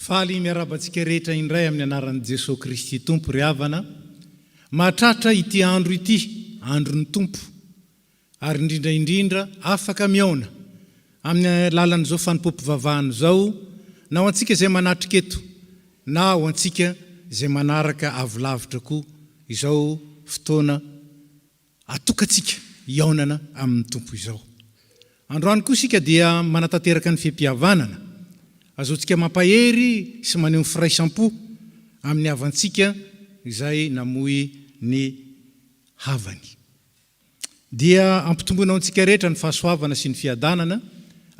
Faly miarabantsika rehetra indray amin'ny anaran'i Jesosy Kristy Tompo ry havana. Mahatratra ity andro ity, andron'ny Tompo. Ary indrindra afaka miaona amin'ny lalan'izao fanompoam-pivavahana zao, na ho antsika izay manatrika eto, na ho antsika izay manaraka avolavitra koa izao fotoana atokantsika iaonana amin'ny Tompo izao. Androany koa sika dia manatanteraka ny fiam-pihavanana. Azotsika mampahery sy maneho ny firaisampo amin'ny havantsika izay namoy ny havany. Dia ampitomboana antsika rehetra ny fahasoavana sy ny fiadanana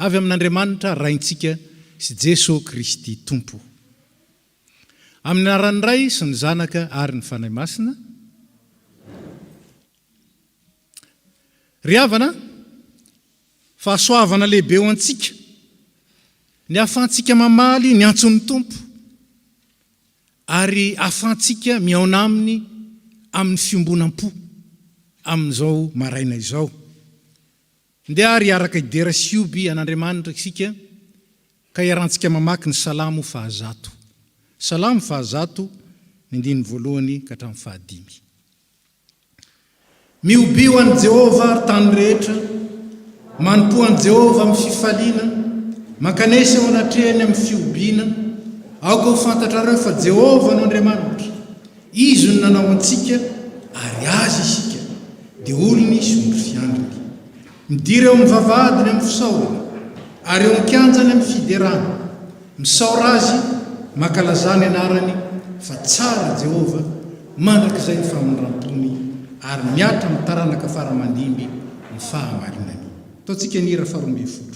avy amin'Andriamanitra raintsika sy Jesosy Kristy Tompo. Amin'ny anaran'ny Ray sy ny Zanaka ary ny Fanahy Masina. Ry havana, fahasoavana lehibe ho antsika, ny ahafahantsika mamaly ny antson'ny Tompo, ary ahafahantsika miaona aminy amin'ny fiombonam-po amin'izao maraina izao. Ndia ary araka idera sy ioby an'Andriamanitra isika, ka iarantsika mamaky ny Salamo 100. Salamo 100, ny andiny voalohany ka hatramin'ny 5. Miobio an'i Jehova ary tany rehetra, manompo an'i Jehova amin'ny fifaliana, mankanesa ho anatrehany amin'ny fiobiana, aoka ho fantatrareo fa Jehova no Andriamanitra, izy no nanao antsika ary azy isika, dia olony sy ondry fiandriny. Midira eo amin'ny vavahadiny amin'ny fisaorana, ary eo an-kianjany amin'ny fiderana. Misaora azy, mankalazany anarany, fa tsara Jehova, mandrakizay ny famindrampony, ary miatra amin'ny taranaka faramandimby ny fahamarinany. Ataontsika nira 12.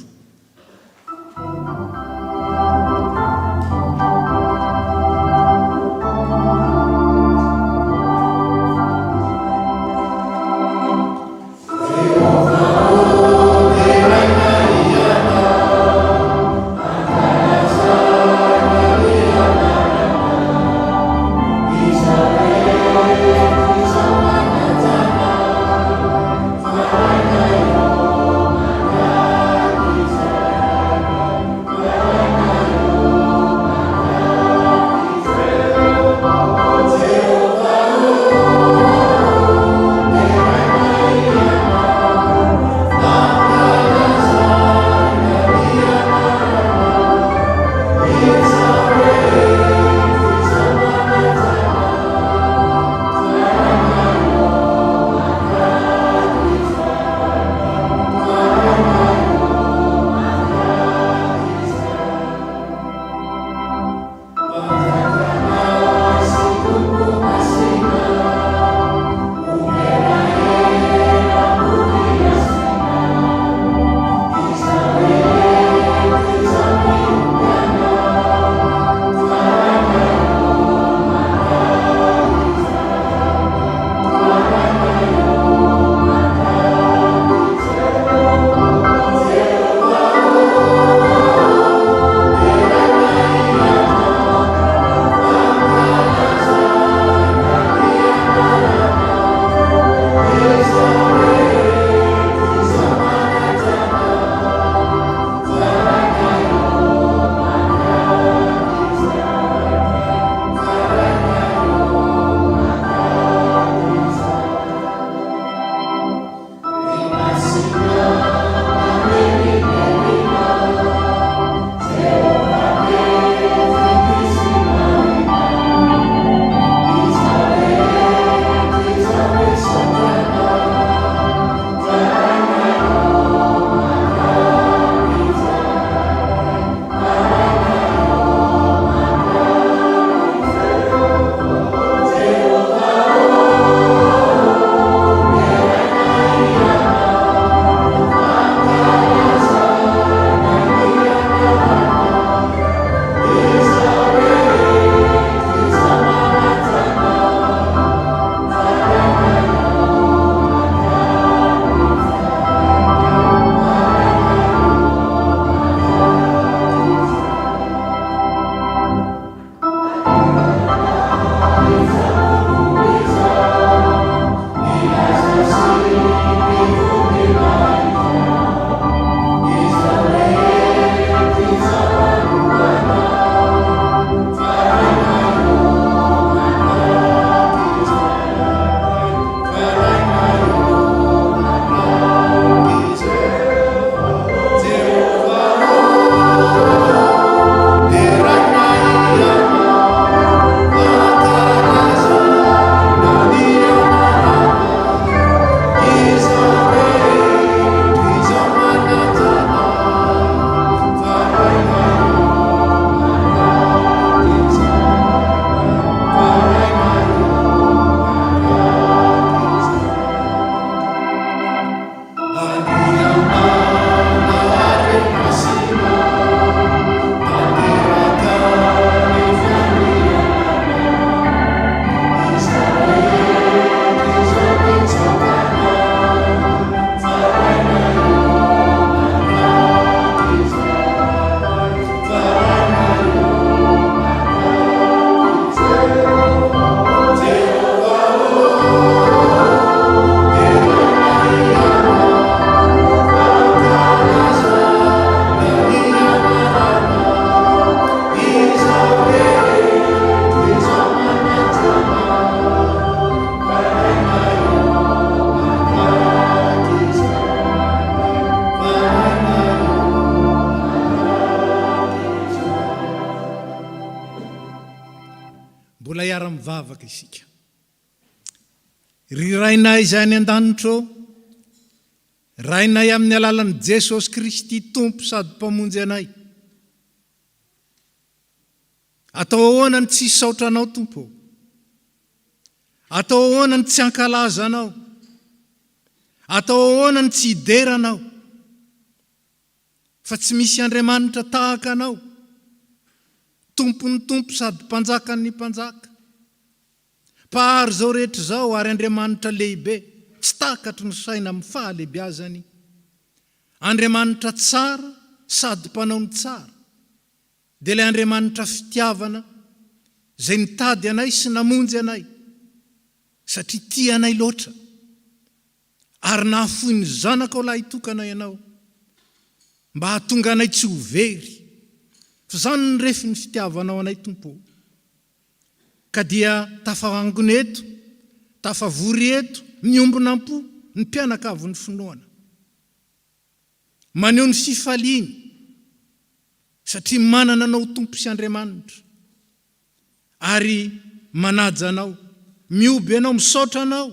mbola iara-mivavaka isika. Ry rainay izay any an-danitra eo, rainay amin'ny alalan'i Jesosy Kristy Tompo sady mpamonjy anay. Atao ahoana ny tsy hisaotra anao Tompo? Atao ahoana ny tsy hankalaza anao? Atao ahoana ny tsy hidera anao? Fa tsy misy Andriamanitra tahaka anao, Tompony Tompo sady mpanjakan'ny mpanjaka. Pahary zao rehetra zao ary Andriamanitra lehibe, tsy takatry ny saina amin'ny fahalehibiazany. Andriamanitra tsara sady mpanao ny tsara. Dia ilay Andriamanitra fitiavana izay nitady anay sy namonjy anay, satria tia anay loatra. Ary nahafohy ny zanaka ao lahy hitokana ianao, mba hahatonga anay tsy ho very. Fa zany ny refy ny fitiavanao anay Tompo. Ka dia tafahangona eto, tafavory eto, miombonam-po ny mpianakavy ny finoana. Maneho ny fifaliany, satria manana anao Tompo sy Andriamanitra. Ary manaja anao, mioby anao, misaotra anao,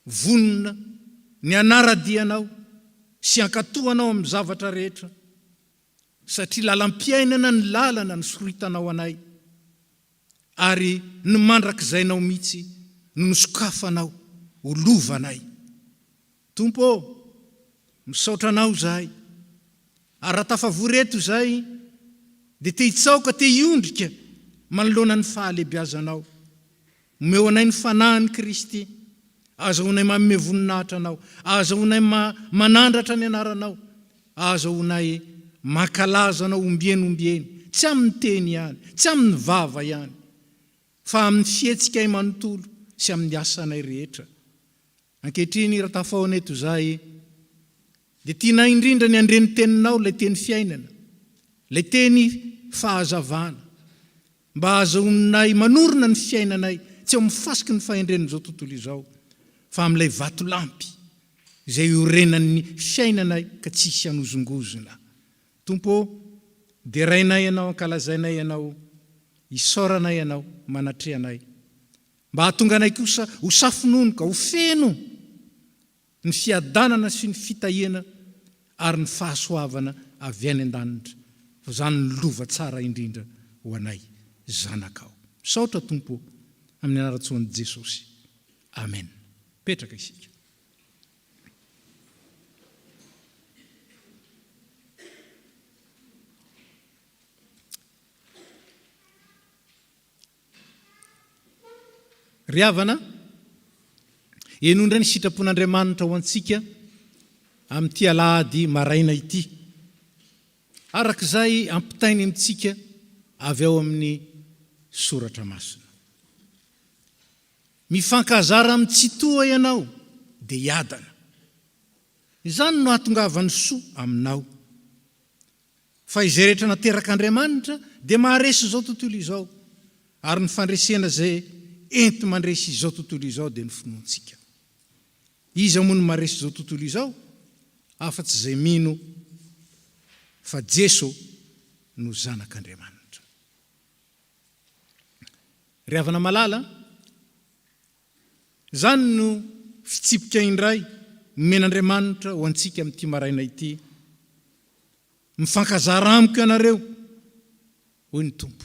vonona ny anara-dianao sy ankatoanao amin'ny zavatra rehetra. Satria lalam-piainana ny lalana ny soritanao anay. Ary ny mandrakizainao mihitsy no nisokafanao ho lovanay. Tompo, misaotra anao zahay. Ary raha tafavory eto zay, dia te hitsaoka, te hiondrika manoloana ny fahalehibiazanao. Omeo anay ny fanahin'i Kristy, azahoanay manome voninahitra anao, azahoanay manandratra ny anaranao, azahoanay mankalaza anao ombieny, tsy amin'ny teny ihany, tsy amin'ny vava ihany, fa amin'ny fihetsika manontolo sy amin'ny asanay rehetra. Ankehitriny raha tafahona eto zay, dia tianay indrindra ny andreny teninao, ilay teny fiainana, ilay teny fahazavana, mba azahoanay manorina ny fiainanay, tsy ao mifasiky ny fahendren'izao tontolo izao, fa amin'ilay vatolampy izay orenan'ny fiainanay ka tsisy hanozongozona. Tompo, dia rainay ianao, ankalazainay ianao, isaoranay ianao, manatrehanay, mba hahatonga anay kosa ho safinonoka, ho feno ny fiadanana sy ny fitahiana ary ny fahasoavana avy any an-danitra. Fa zany ny lova tsara indrindra ho anay zanakao. Saotra Tompo, amin'ny anaratsoan'i Jesosy. Amen. Petraka isika. Ry havana, enondra ny sitrapon'Andriamanitra ho antsika amin'ity alahady maraina ity. Arak'izay ampitainy amintsika avy ao amin'ny soratra masina. Mifankazara amin'ny tsy toa ianao dia hiadana. Izany no hahatongavan'ny soa aminao. Fa izay rehetra naterak'Andriamanitra dia maharesy izao tontolo izao. Ary ny fandresena izay enti mandresy izao tontolo izao dia ny finoantsika. Iza moa no maharesy izao tontolo izao? Afa-tsy izay mino fa Jeso no zanak'Andriamanitra. Ry havana malala, zany no fitsipika indray men'Andriamanitra ho antsika amin'ity maraina ity. Mifankazara amiko ianareo, hoy ny Tompo.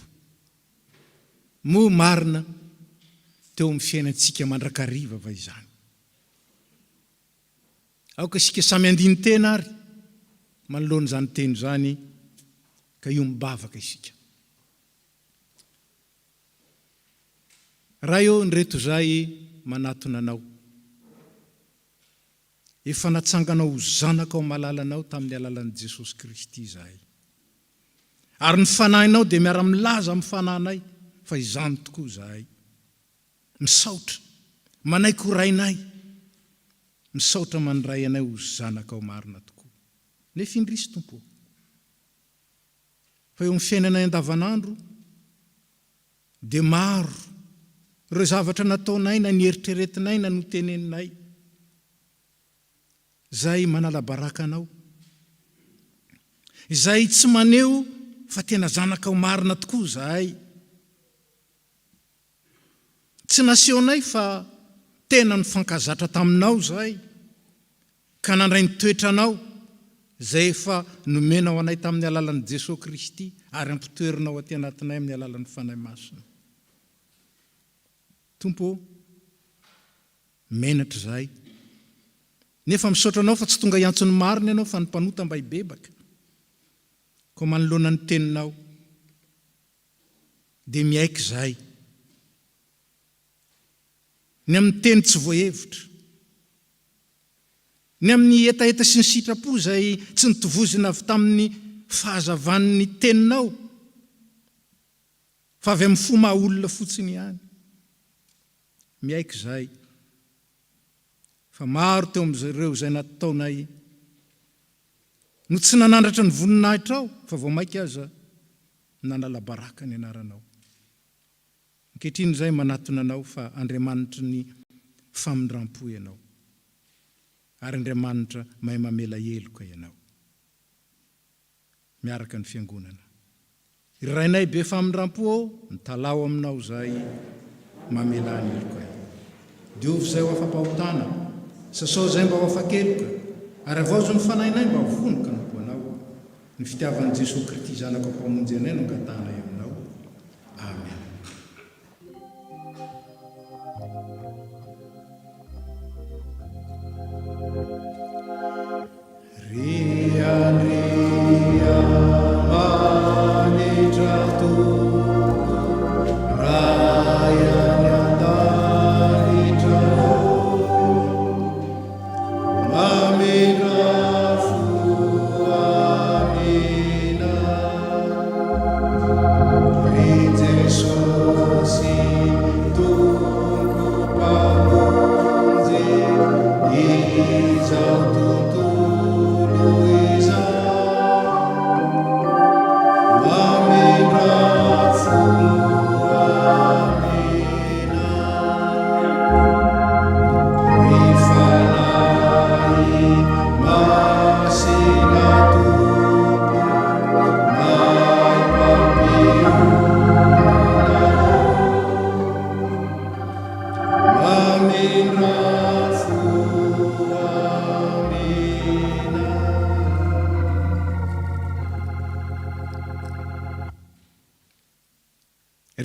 Moa marina teo amin'ny fiainantsika mandrakariva va izany. Aoka isika samy andiny tena ary manoloana izany teny zany, ka io mibavaka isika. Raha eo nyreto zay manatona anao. Efa natsanganao ho zanaka ao malalanao tamin'ny alalan'i Jesosy Kristy izahay. Ary ny fanahinao dia miara-milaza amin'ny fanahinay fa izany tokoa izahay. Misaotra, manaiky ho rainay. Misaotra mandray anay ho zanaka ao marina tokoa. Nefa indrisy Tompo. Fa eo amin'ny fiainanay andavanandro dia maro ireo zavatra nataonay na ny eritreretinay na no teneninay. Izay manala baraka anao. Izay tsy maneho fa tena zanaka ao marina tokoa izahay. Tsy nasehoanay fa tena ny fankazatra taminao zay, ka nandray ny toetranao zay efa nomenao anay tamin'ny alalan'i Jesosy Kristy ary ampitoerinao aty anatinay amin'ny alalan'ny fanahy masina. Tompo, menatra zay. Nefa misaotra anao fa tsy tonga iantsony marina ianao fa ny mpanota mba hibebaka. Ko manoloana ny teninao, dia miaiky zay. Ny amin'ny teny tsy voahevitra, ny amin'ny etaeta sy ny sitrapo zay tsy nitovozina avy tamin'ny fahazavan'ny teninao, fa avy amin'ny fo maha-olona fotsiny ihany. Miaiky zay. Fa maro teo amin'ireo izay nataonay no tsy nanandratra ny voninahitra ao, fa vao maika aza nanala baraka ny anaranao. Ankehitriny izay manatona anao fa Andriamanitra ny famindram-po ianao, ary Andriamanitra mahay mamela heloka ianao. Miaraka ny fiangonana. Irainay be famindram-po, mitalao aminao zay mamela ny heloka ianao. Diovy zay ho afa-pahotana, sasao zay mba ho afa-keloka, ary avao zo ny fanahinay mba ho vonoka no poanao. Ny fitiavan'i Jesosy Kristy zanaka mpamonjy anay no angatanay aminao. Amen.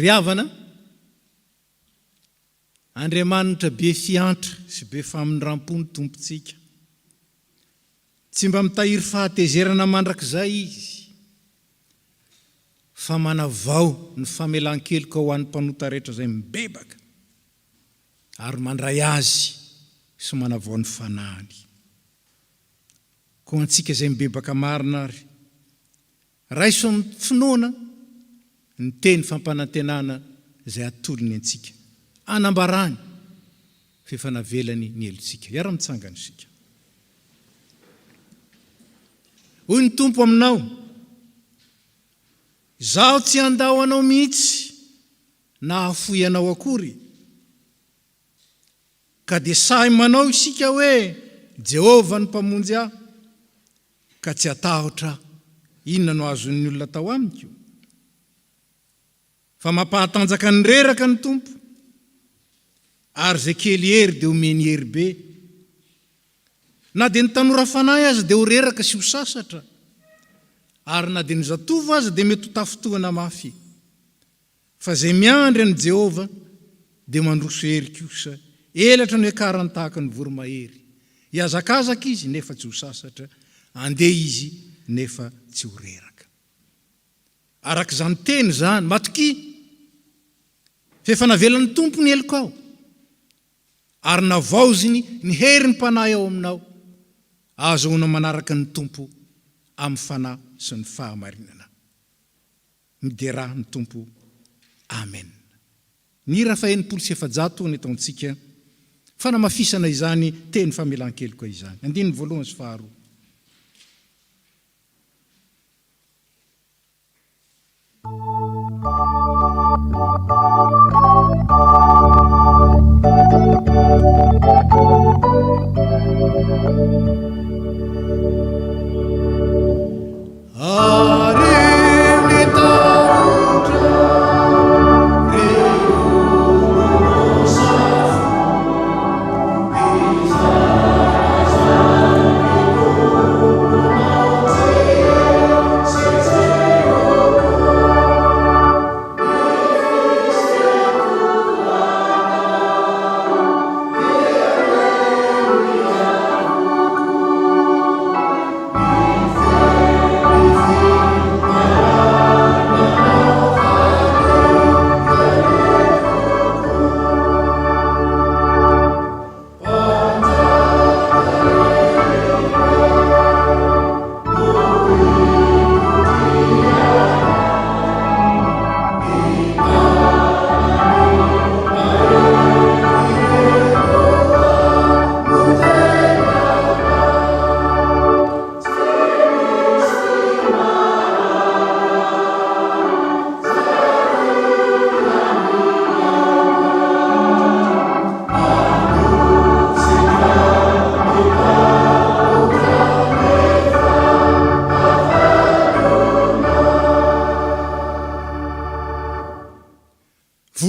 Ry havana, Andriamanitra be fiantra sy be famindram-po ny tompontsika. Tsy mba mitahiry fahatezerana mandrakizay izy, fa manavao ny famelan-keloka ho an'ny mpanota rehetra zay mibebaka, ary mandray azy sy manavao ny fanahany. Ko antsika zay mibebaka marina ary, raiso ny finoana ny teny fampanantenana zay atolony antsika, anambarany fefanavelany ny helotsika. Iara-mitsangana isika. Hoy ny Tompo aminao, zaho tsy andao anao mihitsy na hafoy anao akory, ka dia sahy manao isika hoe Jehova ny mpamonjy aho, ka tsy atahotra inona no azon'ny olona tao amiko. Fa mampahatanjaka ny reraka ny Tompo, ary zay kely hery dia omeny hery be. Na dia ny tanora fanahy aza dia ho reraka sy ho sasatra, ary na dia ny zatovo aza dia mety ho tafotoana mafy. Fa zay miandry an'i Jehova dia mandroso hery kosa, elatra ny akarany tahaka ny voromahery. Hiazakazaka izy nefa tsy ho sasatra, andeha izy nefa tsy ho reraka. Araka izany teny zany, matoki, fefa navelan'ny Tompo ny heloka ao, ary navaoziny ny hery ny mpanahy ao aminao, azahoana manaraka ny Tompo amin'ny fanahy sy ny fahamarinana. Midera ny Tompo. Amen. Ny raha faha-enimpolo sy efajato ny ataontsika fanamafisana izany teny famelan-keloka izany. Andininy voalohany sy faharoa. Avril,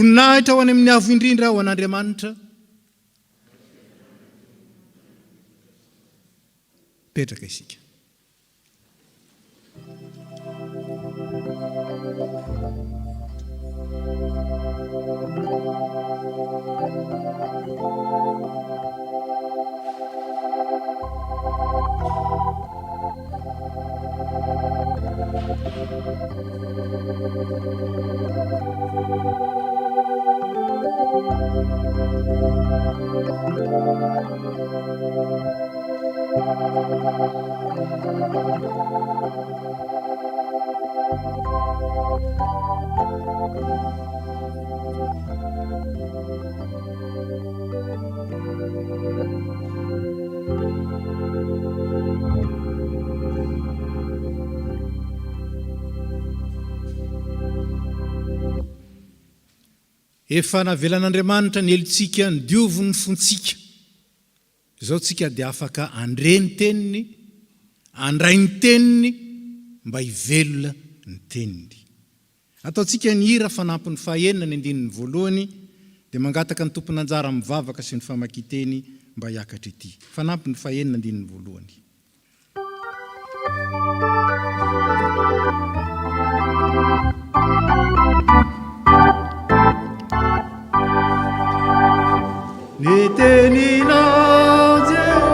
voninahitra ho any amin'ny avo indrindra ho an'Andriamanitra. Petraka isika. Efa navelan'Andriamanitra ny elontsika ny diovo ny fontsika. Izao tsika dia afaka andre ny teniny, andray ny teniny, mba hivelona ny teniny. Ataontsika ny hira fanampy ny fahaenina ny andinin'ny voalohany, dia mangataka ny tompon'anjara mivavaka sy ny famakiteny mba hiakatra ity. Fanampy ny fahaenina andinin'ny voalohany. Ny teninao Jehovah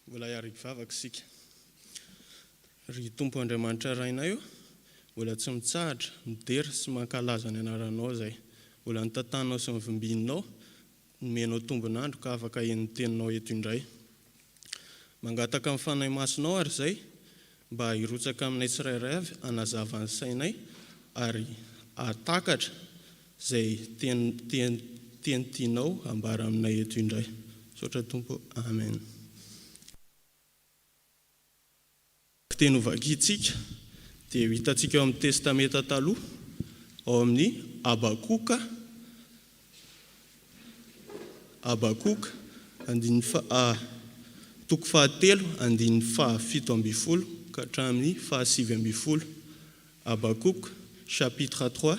Mbola hiary hivavaka isika. Ry Tompo Andriamanitra rainay io, mbola tsy mitsahatra, midera sy mankalaza ny anaranao izay. Mbola nitantanao sy mivimbinao, nomenao tombon'andro ka afaka hen'ny teninao eto indray. Mangataka amin'ny fanahy masonao ary izay, mba hirotsaka aminay tsirairay avy, hanazava ny sainay, ary atakatra izay teny tianao hambara aminay eto indray. Saotra Tompo, amen. Teny ovakitsika dia hitantsika eo amin'ny testamenta taloha, ao amin'ny Habakoka, toko fahatelo, andininy fahafito ambin'ny folo ka hatramin'ny fahasivy ambin'ny folo. Habakoka, chapitre 3,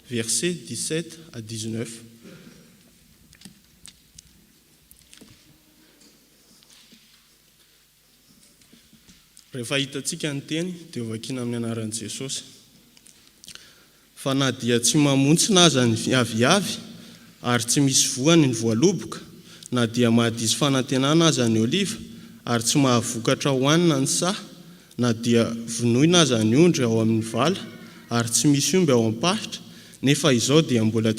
versets 17 à 19. Rehefa hitantsika ny teny, dia vakiana amin'ny anaran'i Jesosy. Fa na dia tsy mamontsina aza ny aviavy, ary tsy misy voany ny voaloboka, na dia mahadiso fanantenana aza ny oliva, ary tsy mahavokatra hoanina ny saha, na dia vonoina aza ny ondry ao amin'ny vala, ary tsy misy omby ao am-pahitra, nefa izao dia mbola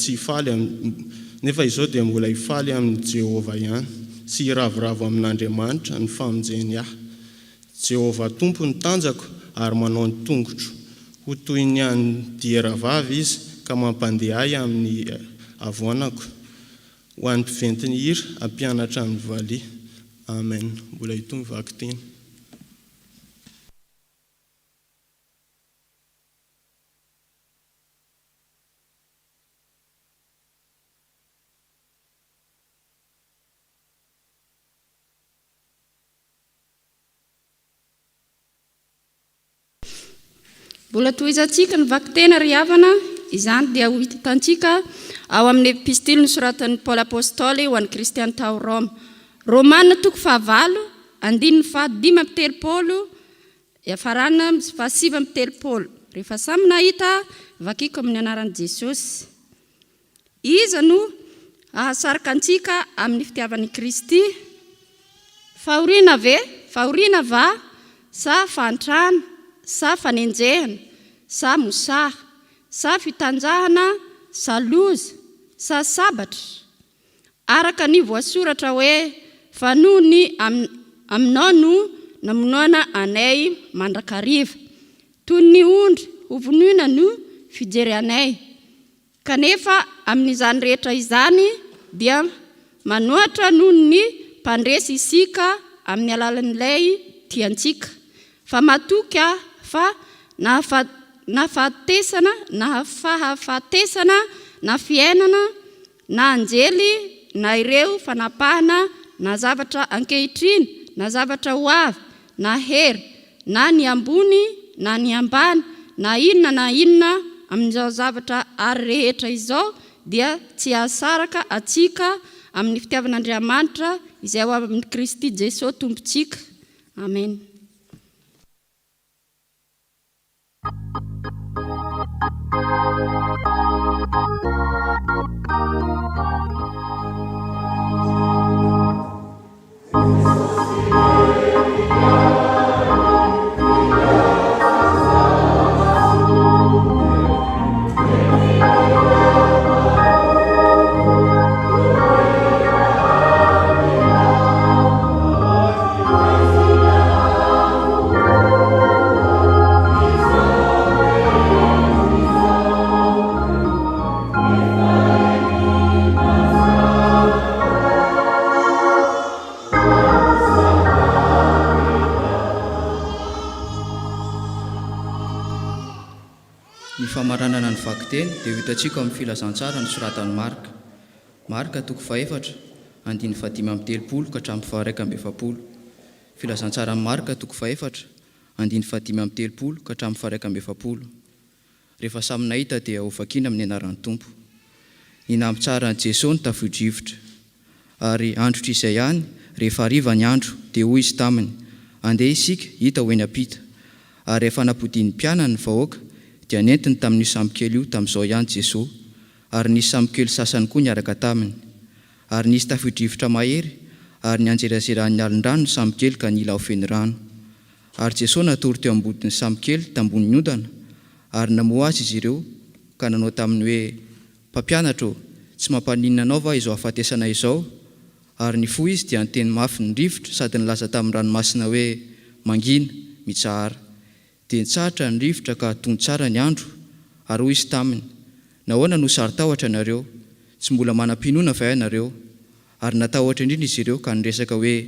hifaly amin'ny Jehovah ihany, sy hiravoravo amin'Andriamanitra ny famonjeny ahy. Jehovah Tompo ny tanjako ary manao ny tongotro, ho toy ny an'ny dieravavy izy ka mampandeha ahy amin'ny avoanako. Ho an'ny mpiventy ny hira, hampianatra ny valia. Amen. Mbola itony vaky teny. Mbola toizantsika ny vaky tena ry havana, izany dia ho hitantsika ao amin'ny epistily nosoratan'ny Paoly apôstôly ho an'ny kristiany tao Roma. Romanina 9:5-7 iafarana 7:7. Rehefa samy nahita vakiko amin'ny anaran'i Jesosy. Iza no ahasaraka antsika amin'ny fitiavan'i Kristy? Fahoriana ve? Fahoriana va? Sa fantrana? Sa fanenjehana? Sa mosaha? Sa fitanjahana? Sa loza? Sa sabatra? Araka ny voasoratra hoe fanony aminao no namonoana anay mandrakariva. Toy ny ondry hovonoina no fijery anay. Kanefa amin'izany rehetra izany dia manohatra noho ny mpandresy isika amin'ny alalan'ilay tiantsika. Fa matoka fa nafahafatesana, na fiainana, na anjely, na ireo fanapahana, na zavatra ankehitriny, na zavatra ho avy, na hery, na ny ambony, na ny ambany, na inona amin'izao zavatra ary rehetra izao dia tsy ahasaraka atsika amin'ny fitiavan'Andriamanitra izay ao amin'ny Kristy Jesosy tompontsika. Amen. Ny famaranana ny vaky teny dia hitantsika amin'ny filazantsara ny soratan'ny Marka. Marka 4:1-5:30 ka hatramin'ny 7:1. Filazantsara ny Marka 4:1-5:30 ka hatramin'ny 7:1. Rehefa samy nahita dia ho vakiana amin'ny anaran'ny Tompo. Ny nampitsara ny Jesosy ny tafio-drivotra. Ary andro izay ihany, rehefa hariva ny andro, dia hoy izy taminy, andeha isika hita ho eny ampita. Ary rehefa napodian'ny mpianana ny vahoaka, dia nentiny tamin'io samokely io tamin'izao ihany Jesosy, ary nisy samokely sasany koa niaraka taminy. Ary nisy tafio-drivotra mahery, ary nianjerajeran'ny alin-drano ny samokely ka nila ho feny rano. Ary Jesosy natory teo ambodin'ny samokely tambonin'ny ondana, ary namoha azy izy ireo, ka nanao taminy hoe, mpampianatra, tsy mampaninona anao va izao hafatesana izao? Ary ny fo izy dia niteny mafy ny rivotra sady nilaza tamin'ny ranomasina hoe, mangina, mitsahara. Dia nitsahatra ny rivotra ka tony tsara ny andro, ary hoy izy taminy, nahoana no saritahotra nareo? Tsy mbola manam-pinoana va ianareo? Ary natahotra indrindra izy ireo ka niresaka hoe,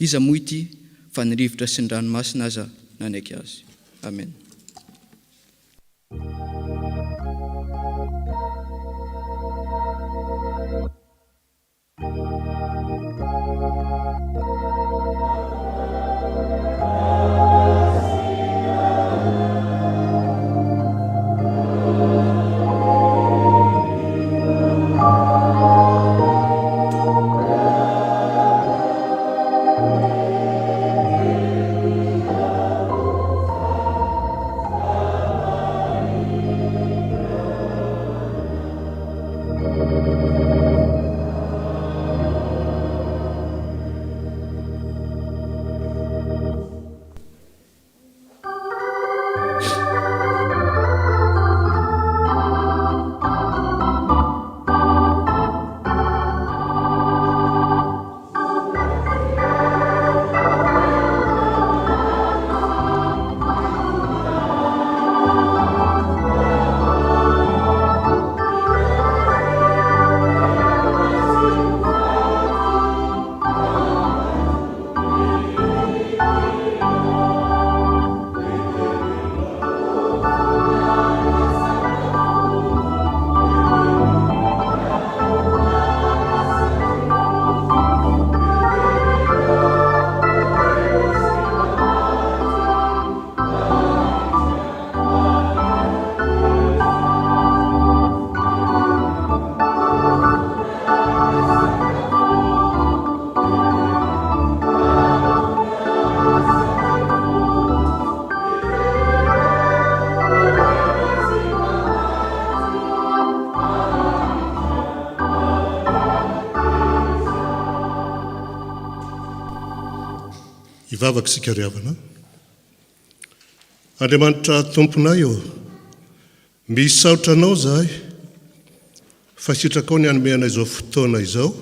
iza moa ity fa ny rivotra sy ny ranomasina aza nanaiky azy. Amen. Ivavaka isika ry havana. Andriamanitra tomponay eo, misaotra anao zahay fa sitraka ao ny anomeana izao fotoana izao,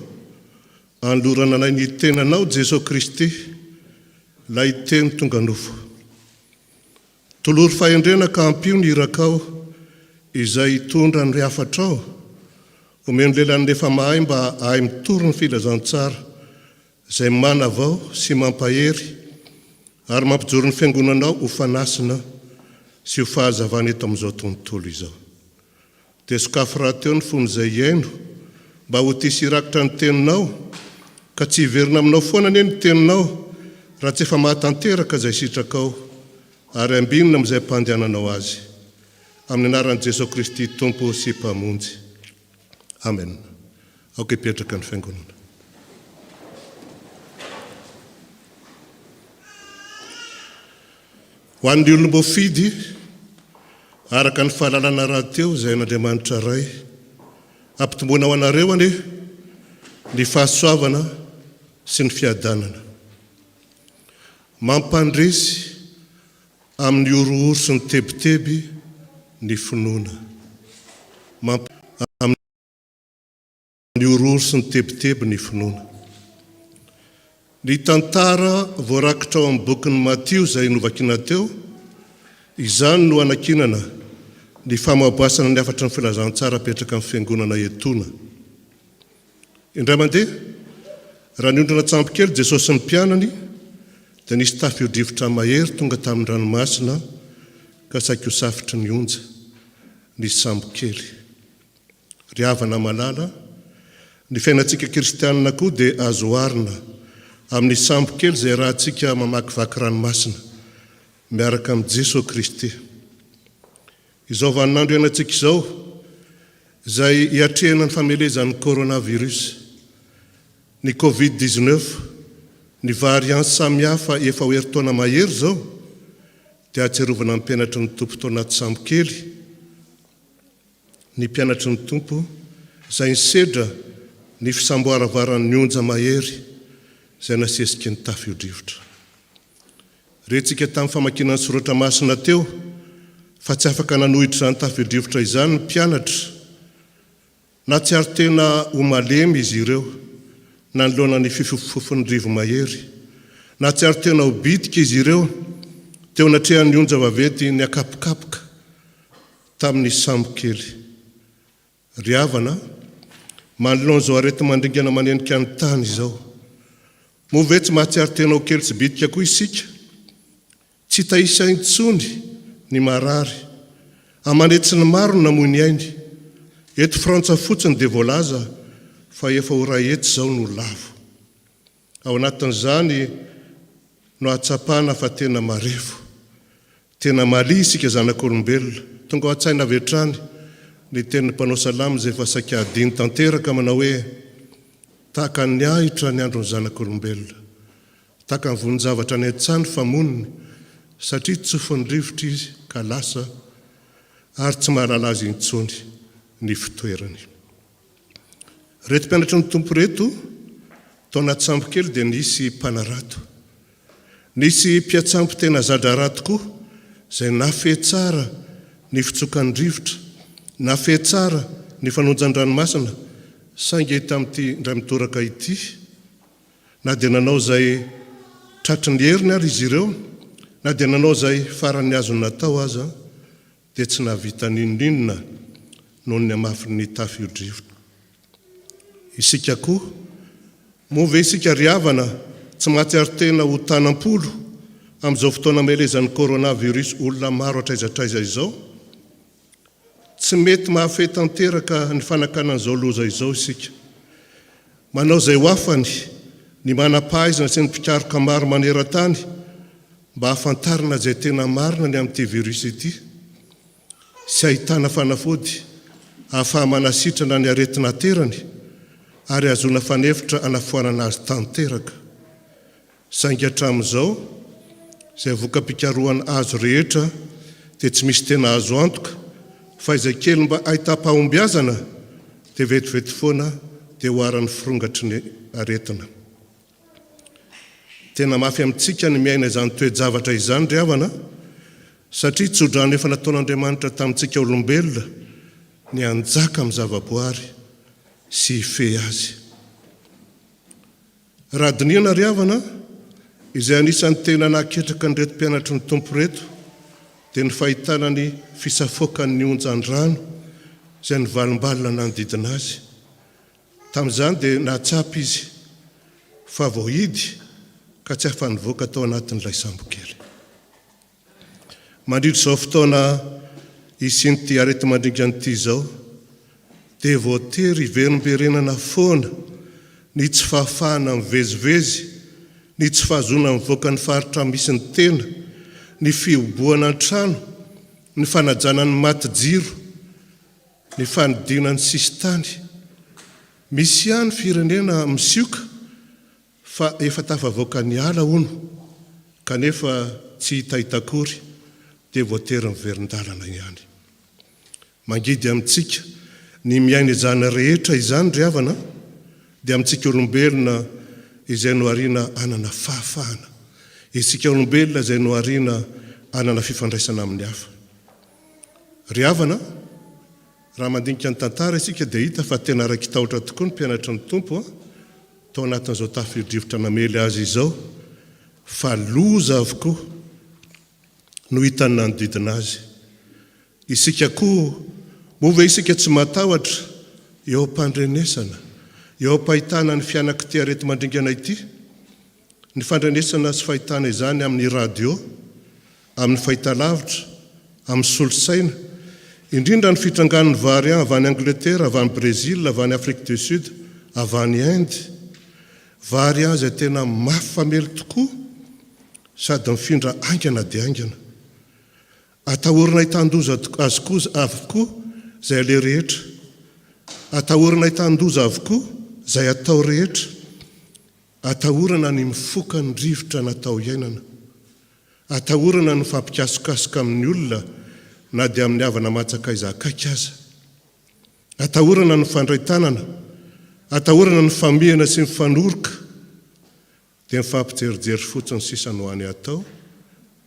andorana anay ny tenanao Jesosy Kristy, lay teny tonga nofo. Tolory fahendrena ka ampio ny irakao izay tondra ny hafatrao, omeny lelan'ny lefa mahay mba ahay mitoro ny filazantsara izay mana avao sy mampahery ary mampijoro ny fiangonanao ho fanasina sy ho fahazavana eto amin'izao tontolo izao. Dia sokafo raha teo ny fony izay iaino mba ho tisy irakitra ny teninao, ka tsy hiverina aminao foana anie ny teninao raha tsy efa mahatanteraka izay sitrakao ary ambinina amin'izay mpandehananao azy. Amin'ny anaran'i Jesosy Kristy Tompo sy Mpamonjy. Amen. Aoka hipetraka ny fiangonana. Ho an'ny olom-boafidy, araka ny fahalalana raha teo izay n'Andriamanitra ray, ampitomboana ho anareo anie ny fahasoavana sy ny fiadanana. Mampandresy amin'ny orooro sy ny tebiteby ny finoana. Amin'ny orooro sy ny tebiteby ny finoana. Ny tantara voarakitra ao amin'ny bokin'ny Matio izay novakina teo, izany no anakinana ny famaboasana ny afatra ny filazantsara apetraka amin'ny fiangonana etona. Indray mandeha, raha niondrana tsampokely Jesosy sy ny mpianany, dia nisy tafio-drivotra mahery tonga tamin'ny ranomasina ka saika ho safitry ny onja ny sambokely. Ry havana malala, ny fiainantsika kristianina koa dia azo oharina amin'ny sambokely izay rahantsika mamakivaky ranomasina miaraka amin'ny Jesosy Kristy. Izao vaninandro iainantsika izao, izay hiatrehana ny famelezan'ny coronavirus, ny Covid-19, ny variant samihafa efa ho herintaona mahery izao, dia atserovana ny mpianatry ny tompo tao anaty sambokely, ny mpianatry ny tompo izay nisedra ny fisamboaravaran'ny onja mahery izay nasesiky ny tafio-drivotra. Rentsika tamin'ny famakinan'ny soratra masina teo, fa tsy afaka nanohitra izany tafio-drivotra izany ny mpianatra, na tsy ary tena ho malemy izy ireo nanoloana ny fifofofon'ny rivo mahery, na tsy ary tena ho bitika izy ireo teo natrehan'ny onja vavety ny akapokapoka tamin'ny sambokely. Ry havana, manoloana izao arety mandringana manenika ny tany izao, moa ve tsy mahatsiaro tena ho kely tsy bitika koa isika? Tsy tahisa intsony ny marary, amanetsy ny maro ny namoy ny ainy. Eto Frantsa fotsiny dia voalaza fa efa ho ray etsy izao no lavo. Ao anatin'izany no atsapana fa tena marefo, tena mali isika zanak'olombelona. Tonga ao an-tsaina avy hatrany ny tenin'ny mpanao salamo izay efa saika adiny tanteraka manao hoe tahaka ny ahitra ny andron'ny zanak'olombelona, tahaka ny vonin-javatra ny an-tsany famoniny, satria tsofin'ny rivotra izy ka lasa ary tsy mahalala azy intsony ny fitoerany. Reto mpianatra ny tompo reto, tao anaty sambokely dia nisy mpanarato, nisy mpiatsampo tena zadrara tokoa izay nafehy tsara ny fitsokan'ny rivotra, nafehy tsara ny fanonjan-dranomasina, saingy tamin'ity ndray mitoraka ity, na dia nanao izay tratry ny heriny ary izy ireo, na dia nanao izay farany azo natao aza, dia tsy nahavita ninonina noho ny hamafin'ny tafio-drivotra. Isika koa, moa ve isika ry havana tsy mahatsiaro tena ho tanam-polo amin'izao fotoana mahelezan'ny coronavirus olona maro atraizatraiza izao? Tsy mety mahafehy tanteraka ny fanakanan'izao loza izao isika. Manao izay ho afany ny manam-pahaizana sy ny mpikaroka maro maneran-tany mba hahafantarina izay tena marina ny amin'ity virus ity, sy ahitana fanafody ahafaha manasitrana ny aretina terany ary azona fanefitra anafoanana azy tanteraka. Saingy hatramin'izao, izay voka-pikarohana azo rehetra dia tsy misy tena azo antoka, fa izay kely mba ahita-pahombiazana dia vetivety foana dia ho aran'ny firongatry ny aretina. tena mafy amintsika ny miaina izany toe-javatra izany ry havana, satria tsodrano efa nataon'Andriamanitra tamintsika olombelona ny anjaka amin'ny zavaboary sy hife azy. Raha diniana ry havana, izay anisan'ny tena naketraka ny reto mpianatry ny tompo reto, dia ny fahitana ny fisafoakan'ny onjan-drano izay ny valimbalina nanodidina azy. Tamin'izany dia nahatsapa izy fa voahidy ka tsy afa-nivoaka tao anatin'ilay sambokely. Mandritra izao fotoana isin'ity arety mandringan'ity izao, dia voatery hiverimberenana foana ny tsy fahafahana mivezivezy, ny tsy fahazona mivoaka ny faritra misy ny tena, ny fioboana ny trano, ny fanajana ny maty jiro, ny fanidina ny sisy tany. Misy ihany firenena misioka fa efa tafavoaka ny ala hono, kanefa tsy hitahitakory, dia voatery miverin-dalana ihany. Mangidy amintsika ny miaina izany rehetra izany ry havana, dia amintsika olombelona izay no ariana anana fahafahana, isika olombelona izay no ariana anana fifandraisana amin'ny hafa. Ry havana, raha mandinika ny tantara isika dia hita fa tena raiky tahotra tokoa ny mpianatry ny tompo tao anatin'izao tafio-drivotra namely azy izao, fa loza avokoa no hitany nanodidina azy. Isika koa move isika tsy matahotra eo am-pandrenesana, eo am-pahitana ny fianak'ity arety mandringana ity, ny fandrenesana sy fahitana izany amin'ny radio, amin'ny fahitalavitra, amin'ny solosaina, indrindra ny fitrangan'ny variant avy any Angleterre, avy any Brésil, avy any Afrique du Sud, avy any Inde. Variant izay tena mafamely tokoa sady mifindra aingana dia aingana. Atahorana hitandoza azy koa avokoa izay ale rehetra. Atahorana hitandoza avokoa izay atao rehetra. Atahorana ny mifoka ny rivotra natao iainana. Atahorana ny fampikasokasoka amin'ny olona na dia amin'ny havana matsaka izakaiky aza. Atahorana ny fandray-tanana, atahorana ny famihana sy ny fanoroka, dia mifampijerijery fotsiny sisa no any atao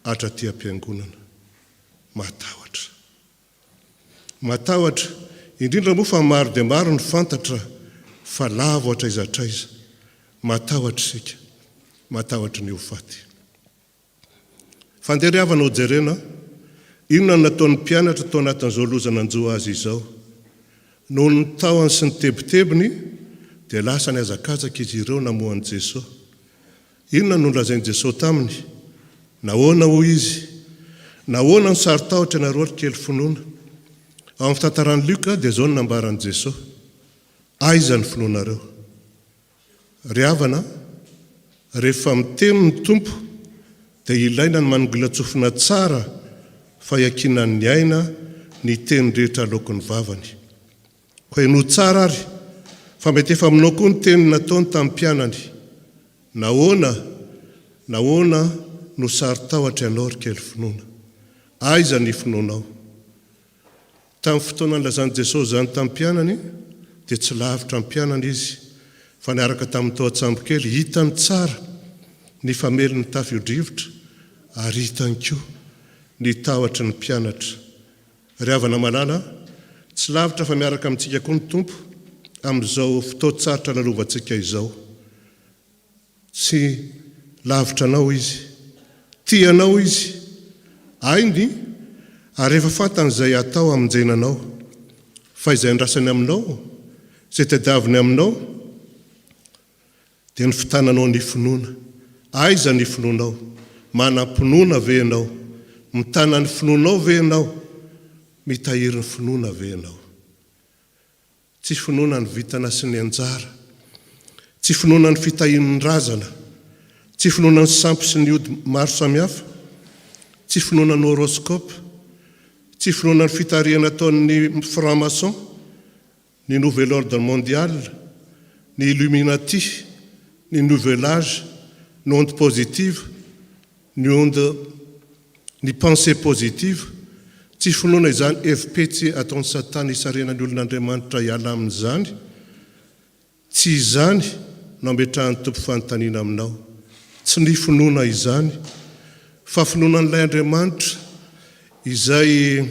hatraty am-piangonana. Matahotra. Matahotra, indrindra moa fa maro dia maro ny fantatra fa lavo hatraiza. Matahotra isika, matahotra ny ho faty. Fandery havana ho jerena, inona no nataon'ny mpianatra tao anatin'izao lozana anjoa azy izao. Noho ny tahony sy ny tebitebiny, dia lasa ny azakazaka izy ireo namohan'i Jesosy. Inona no nolazain'i Jesosy taminy? Nahoana hoy izy? Nahoana ny saritahotra nareo ary kely finoana? Ao amin'ny fitantaran'i Luka dia izao no nambaran'i Jesosy. Aiza ny finoanareo? Ry havana, rehefa miteny ny tompo, dia ilaina ny manongola-tsofina tsara fa iakinany ny aina ny teny rehetra aloky ny vavany. Koa no tsara ary, fa mety efa aminao koa ny teny nataony tamin'ny mpianany. Nahoana no saritahotra ianao ary kely finoana? Aiza ny finoanao? Tamin'ny fotoana nylazan'i Jesosy zany tamin'ny mpianany, dia tsy lavitra amin'ny mpianany izy, fa niaraka tamin'ny tao an-tsambokely, hitany tsara ny fameliny tafio-drivotra, ary hitany koa ny tahotra ny mpianatra. Ry havana malala, tsy lavitra fa miaraka amintsika koa ny tompo amin'izao fotoan-tsarotra lalovantsika izao. Tsy lavitra anao izy, tianao izy, ainy ary efa fantany izay atao amonjenanao, fa izay ndrasany aminao, izay tadiaviny aminao, dia ny fitananao ny finoana. Aiza ny finoanao? Manam-pinoana ve ianao? Mitana ny finoanao ve ianao? Mitahiry ny finoana ve ianao? Tsy finoana ny vitana sy ny anjara, tsy finoana ny fitahirin'ny razana, tsy finoana ny sampy sy ny ody maro samihafa, tsy finoana ny horoscope, tsy finoana ny fitarihana ataon'ny franc-maçon, ny nouvel ordre mondial, ny Illuminati, ny nouvel âge, ny onde positive, ny pensée positive, tsy finoana izany FPMA ataon'ny Satana hisarenany olon'Andriamanitra hiala amin'izany. Tsy izany no ametrahan'ny tompo fanontaniana aminao. tsy ny finoana izany fa finoanan'ilay Andriamanitra izay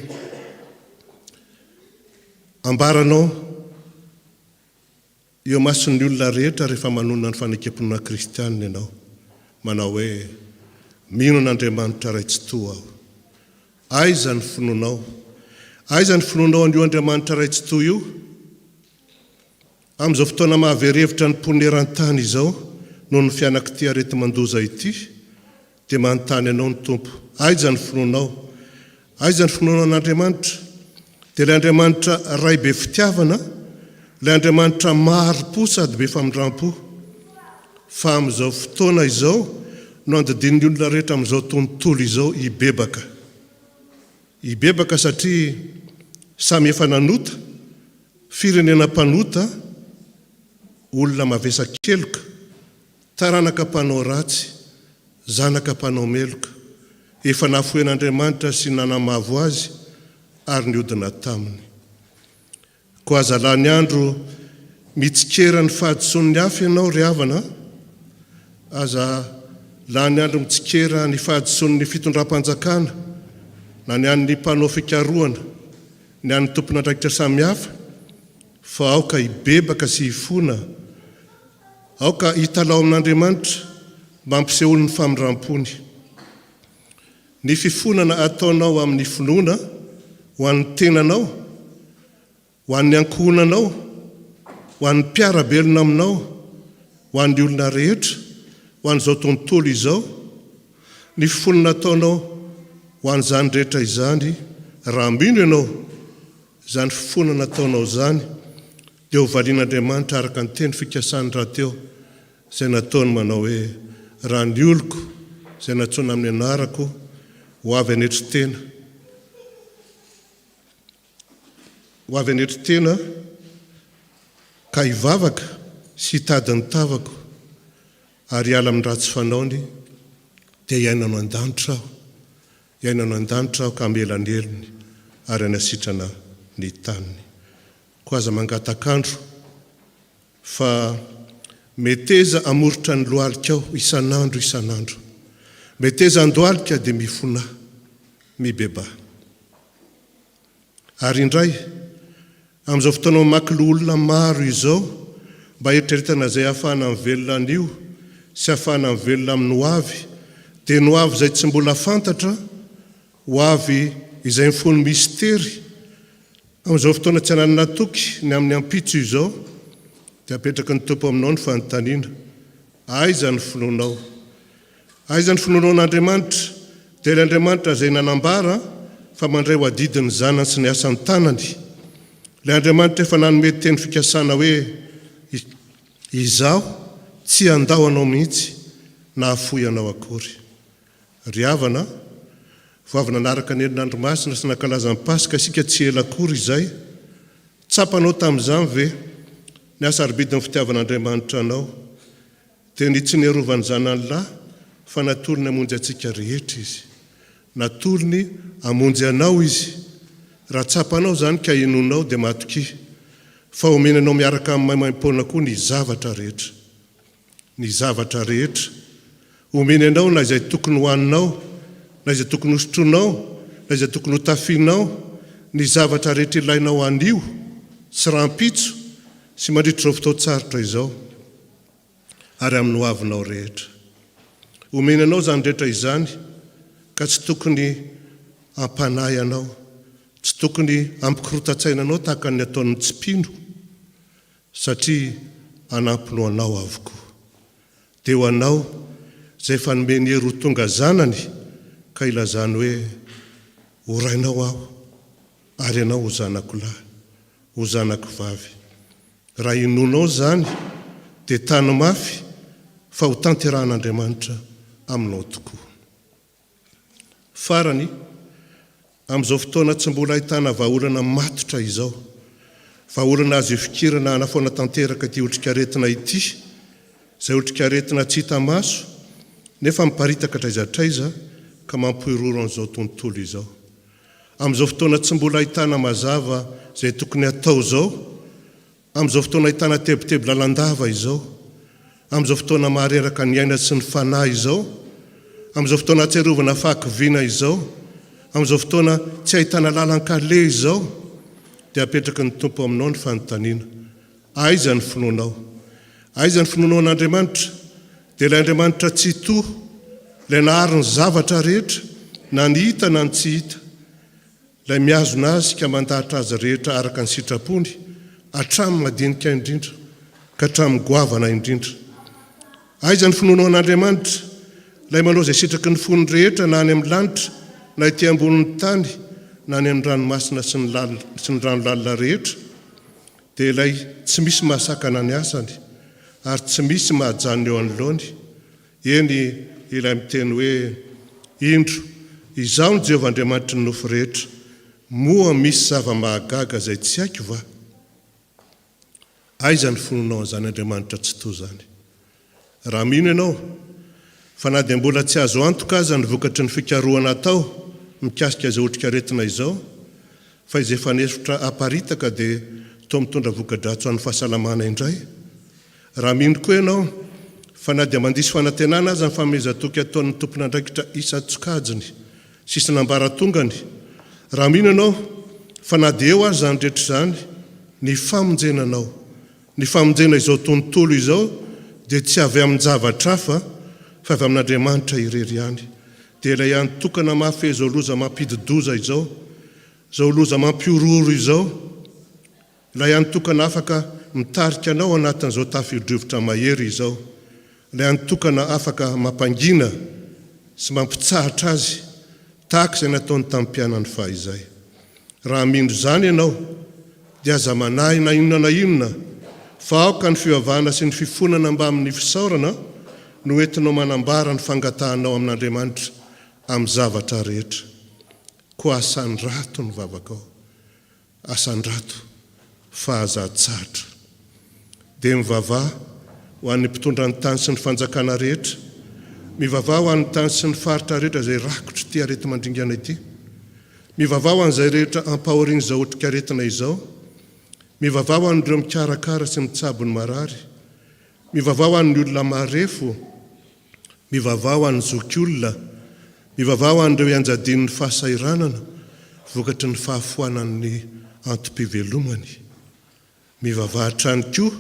ambaranao eo mason'ny olona rehetra rehefa manonona ny fanekam-pinoana kristianina ianao, manao hoe mino an'Andriamanitra ray tsy toa aho. Aiza ny finoanao? Aiza ny finoanao an'io Andriamanitra ray tsy toa io? Amin'izao fotoana mahaverevitra ny mponeran-tany izao noho ny fianak'ity areti-mandoza ity dia manontany ianao ny Tompo, aiza ny finoanao? Aiza ny finoanao an'Andriamanitra? Dia ilay Andriamanitra ray be fitiavana, ilay Andriamanitra maro-po sady be famindram-po. Fa amin'izao fotoana izao no andidin'ny olona rehetra amin'izao tontolo izao hibebaka. Hibebaka satria samy efa nanota, firenena mpanota, olona mavesa-keloka, taranaka mpanao ratsy, zanaka mpanao meloka, efa nafoen'Andriamanitra sy nanamavo azy ary niodina taminy. Koa aza lany andro mitsikera ny fahadisoan'ny hafa ianao ry havana, aza lany andro mitsikera ny fahadisoan'ny fitondram-panjakana, na ny an'ny mpanao fikarohana, ny an'ny tompon'andraikitra samihafa, fa aoka hibebaka sy hifona, aoka hitalao amin'Andriamanitra mba hampiseholy ny famindram-pony. Ny fifonana ataonao amin'ny finoana ho an'ny tenanao, ho an'ny ankohonanao, ho an'ny mpiarabelona aminao, ho an'ny olona rehetra, ho an'izao tontolo izao, ny fifonana ataonao ho an'izany rehetra izany, raha mino ianao izany fifonana ataonao izany, dia ho valian'Andriamanitra araka ny teny fikasany rahateo izay nataony manao hoe raha ny oloko izay natsoina amin'ny anarako ho avy anetry-tena. Ho avy anetry-tena ka hivavaka sy hitady ny tavako ary hiala amin'ny ratsy fanaony dia hiainano an-danitra aho. Hiainano an-danitra aho ka amelanelony ary anasitrana ny taniny. Koa aza mangatakandro fa meteza amoritra ny lohalika aho isan'andro isan'andro. Meteza andohalika dia mifona, mibeba. Ary indray amin'izao fotoana mamaky olona maro izao mba eritreretana izay ahafahana mivelona an'io sy ahafahana mivelona amin'ny ho avy, dia ny ho avy izay tsy mbola fantatra, ho avy izay mifono mistery. Amin'izao fotoana tsy hananana toky ny amin'ny ampitso izao dia apetraka ny Tompo aminao ny fanontaniana, aiza ny finoanao? Aiza ny finoanao an'Andriamanitra? Dia ilay Andriamanitra izay nanambara fa mandray ho adidiny zanany sy ny asan'ny tanany. Ilay Andriamanitra efa nanome teny fikasana hoe izaho tsy andao anao mihitsy na afoy anao akory. Ry havana, vao avy nanaraka ny herinandro masina sy nankalazan'ny Pasika, isika tsy ela akory izay. Tsapanao tamin'izany ve ny asa arbidin'ny fitiavan'Andriamanitra anao? Dia ny tsy niarovany zanany lahy fa natolony hamonjy antsika rehetra izy. Natolony hamonjy anao izy. Raha tsapanao izany ka inonao dia matoki, fa omenanao miaraka amin'ny maimaimpona koa ny zavatra rehetra. Ny zavatra rehetra omenanao na izay tokony hohaninao, na izay tokony hosotronao, na izay tokony hotafianao, ny zavatra rehetra ilainao anio sy rahampitso sy mandritra izao fotoan-tsarotra izao, ary amin'ny ho avinao rehetra. Omenanao izany rehetra izany ka tsy tokony hampanahy anao, tsy tokony hampikorotan-tsainanao tahaka ny ataon'ny tsipino, satria hanampino anao avokoa. Dia ho anao izay efa nomeny hery ho tonga zanany ka ilazany hoe orainao aho ary ianao ho zanako lahy, ho zanako vavy. Raha inonao izany dia tany mafy fa ho tanterahan'Andriamanitra aminao tokoa. Farany, amin'izao fotoana tsy mbola ahitana vahaolana matotra izao, vahaolana azo ifikirana hanafaona tanteraka ity otrikaretina ity, izay otrikaretina tsy hita maso nefa miparitaka traizatraiza ka mampihoiroro an'izao tontolo izao. Amin'izao fotoana tsy mbola ahitana mazava izay tokony atao izao, amin'izao fotoana ahitana tebotebo lalandava izao, amin'izao fotoana mahareraka ny aina sy ny fanahy izao, amin'izao fotoana atsiarovana fahakiviana izao, amin'izao fotoana tsy ahitana lalan-kale izao, dia apetraka ny tompo aminao ny fanontaniana. Aiza ny finoanao? Aiza ny finoanao an'Andriamanitra? Dia ilay Andriamanitra tsy to, ilay nahary ny zavatra rehetra, na ny hita na ny tsy hita, ilay miazona azy ka mandahatra azy rehetra araka ny sitrapony, hatramin'ny madinika indrindra, ka hatramin'ny goavana indrindra. Aiza ny finoanao an'Andriamanitra? Ilay manao izay sitraky ny fony rehetra na any amin'ny lanitra, na ety ambonin'ny tany, na any amin'ny ranomasina sy ny ranolalina rehetra, dia ilay tsy misy mahasakana ny asany, ary tsy misy mahajanona eo anoloany. Eny ilay miteny hoe, indro izaho ny Jehovah Andriamanitra ny nofo rehetra, moa misy zava-mahagaga izay tsy haiko va? Aiza ny finoanao an'izany Andriamanitra tsy to zany? Raha mino ianao fa na dia mbola tsy azo antoka aza ny vokatry ny fikarohana atao mikasika izao otrikaretina izao, fa izay fanesitra aparitaka dia toa mitondra voka-dratso an'ny fahasalamana indray. Raha mino koa ianao fa na dia mandisy fanantenana aza ny famezatoky ataon'ny tompon'andraikitra isa-tsokajiny sisy nambaratongany. Raha mino ianao fa na dia eo azy zany rehetra izany, ny famonjenanao, ny famonjena izao tontolo izao dia tsy avy amin'ny zavatra hafa fa avy amin'Andriamanitra irery ihany. Dia ilay ihany tokana mafy izao loza mampididoza izao, izao loza mampiororo izao, ilay ihany tokana afaka mitarika anao anatin'izao tafio-drivotra mahery izao, ilay ihany tokana afaka mampangina sy mampitsahatra azy tahaka izay nataony tamin'ny mpianany fahizay. Raha mino izany ianao dia aza manahy na inona na inona fa aoka ny fivavahana sy ny fifonana mba amin'ny fisaorana no entinao manambara ny fangatahanao amin'Andriamanitra amin'ny zavatra rehetra. Koa asan-drato ny vavakao, asan-drato fahazatsahatra. Dia mivavaha ho an'ny mpitondra ny tany sy ny fanjakana rehetra, mivavaha ho an'ny tany sy ny faritra rehetra izay rakotry ty arety mandringana ity, mivavaha ho an'izay rehetra ampahoriana izao otrikaretina izao, mivavaha ho an'ireo mikarakara sy mitsabo ny marary, mivavaha ho an'ny olona marefo, mivavaha ho an'ny zokiolona, mivavaha ho an'ireo ianjadin'ny fahasairanana vokatry ny fahafoanan'ny antom-pivelomany. Mivavaha hatrany koa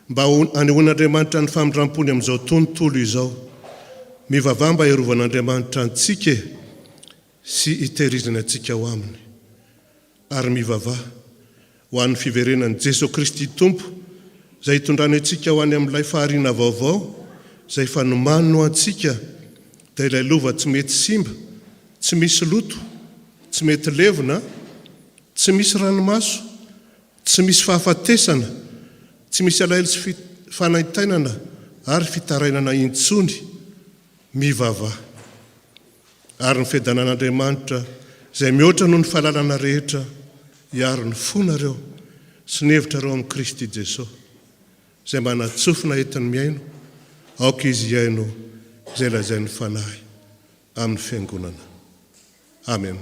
mba anehoan'Andriamanitra ny famindram-pony amin'izao tontolo izao, mivavaha mba hiarovan'Andriamanitra antsika sy hitehirizana antsika ho aminy, ary mivavaha ho an'ny fiverenan'i Jesosy Kristy Tompo izay hitondrany antsika ho any amin'ilay fahariana vaovao izay fa nomano antsika, dia ilay lova tsy mety simba, tsy misy loto, tsy mety levona, tsy misy ranomaso, tsy misy fahafatesana, tsy misy alahelo sy fanaintainana ary fitarainana intsony, mivavaha. Ary ny fiadanan'Andriamanitra izay mihoatra noho ny fahalalana rehetra hiaro ny fonareo sy ny hevitrareo amin'ny Kristy Jesosy, izay manatsofina entiny miaino, aoka izy hiaino izay lazain'ny fanahy amin'ny fiangonana. Amen.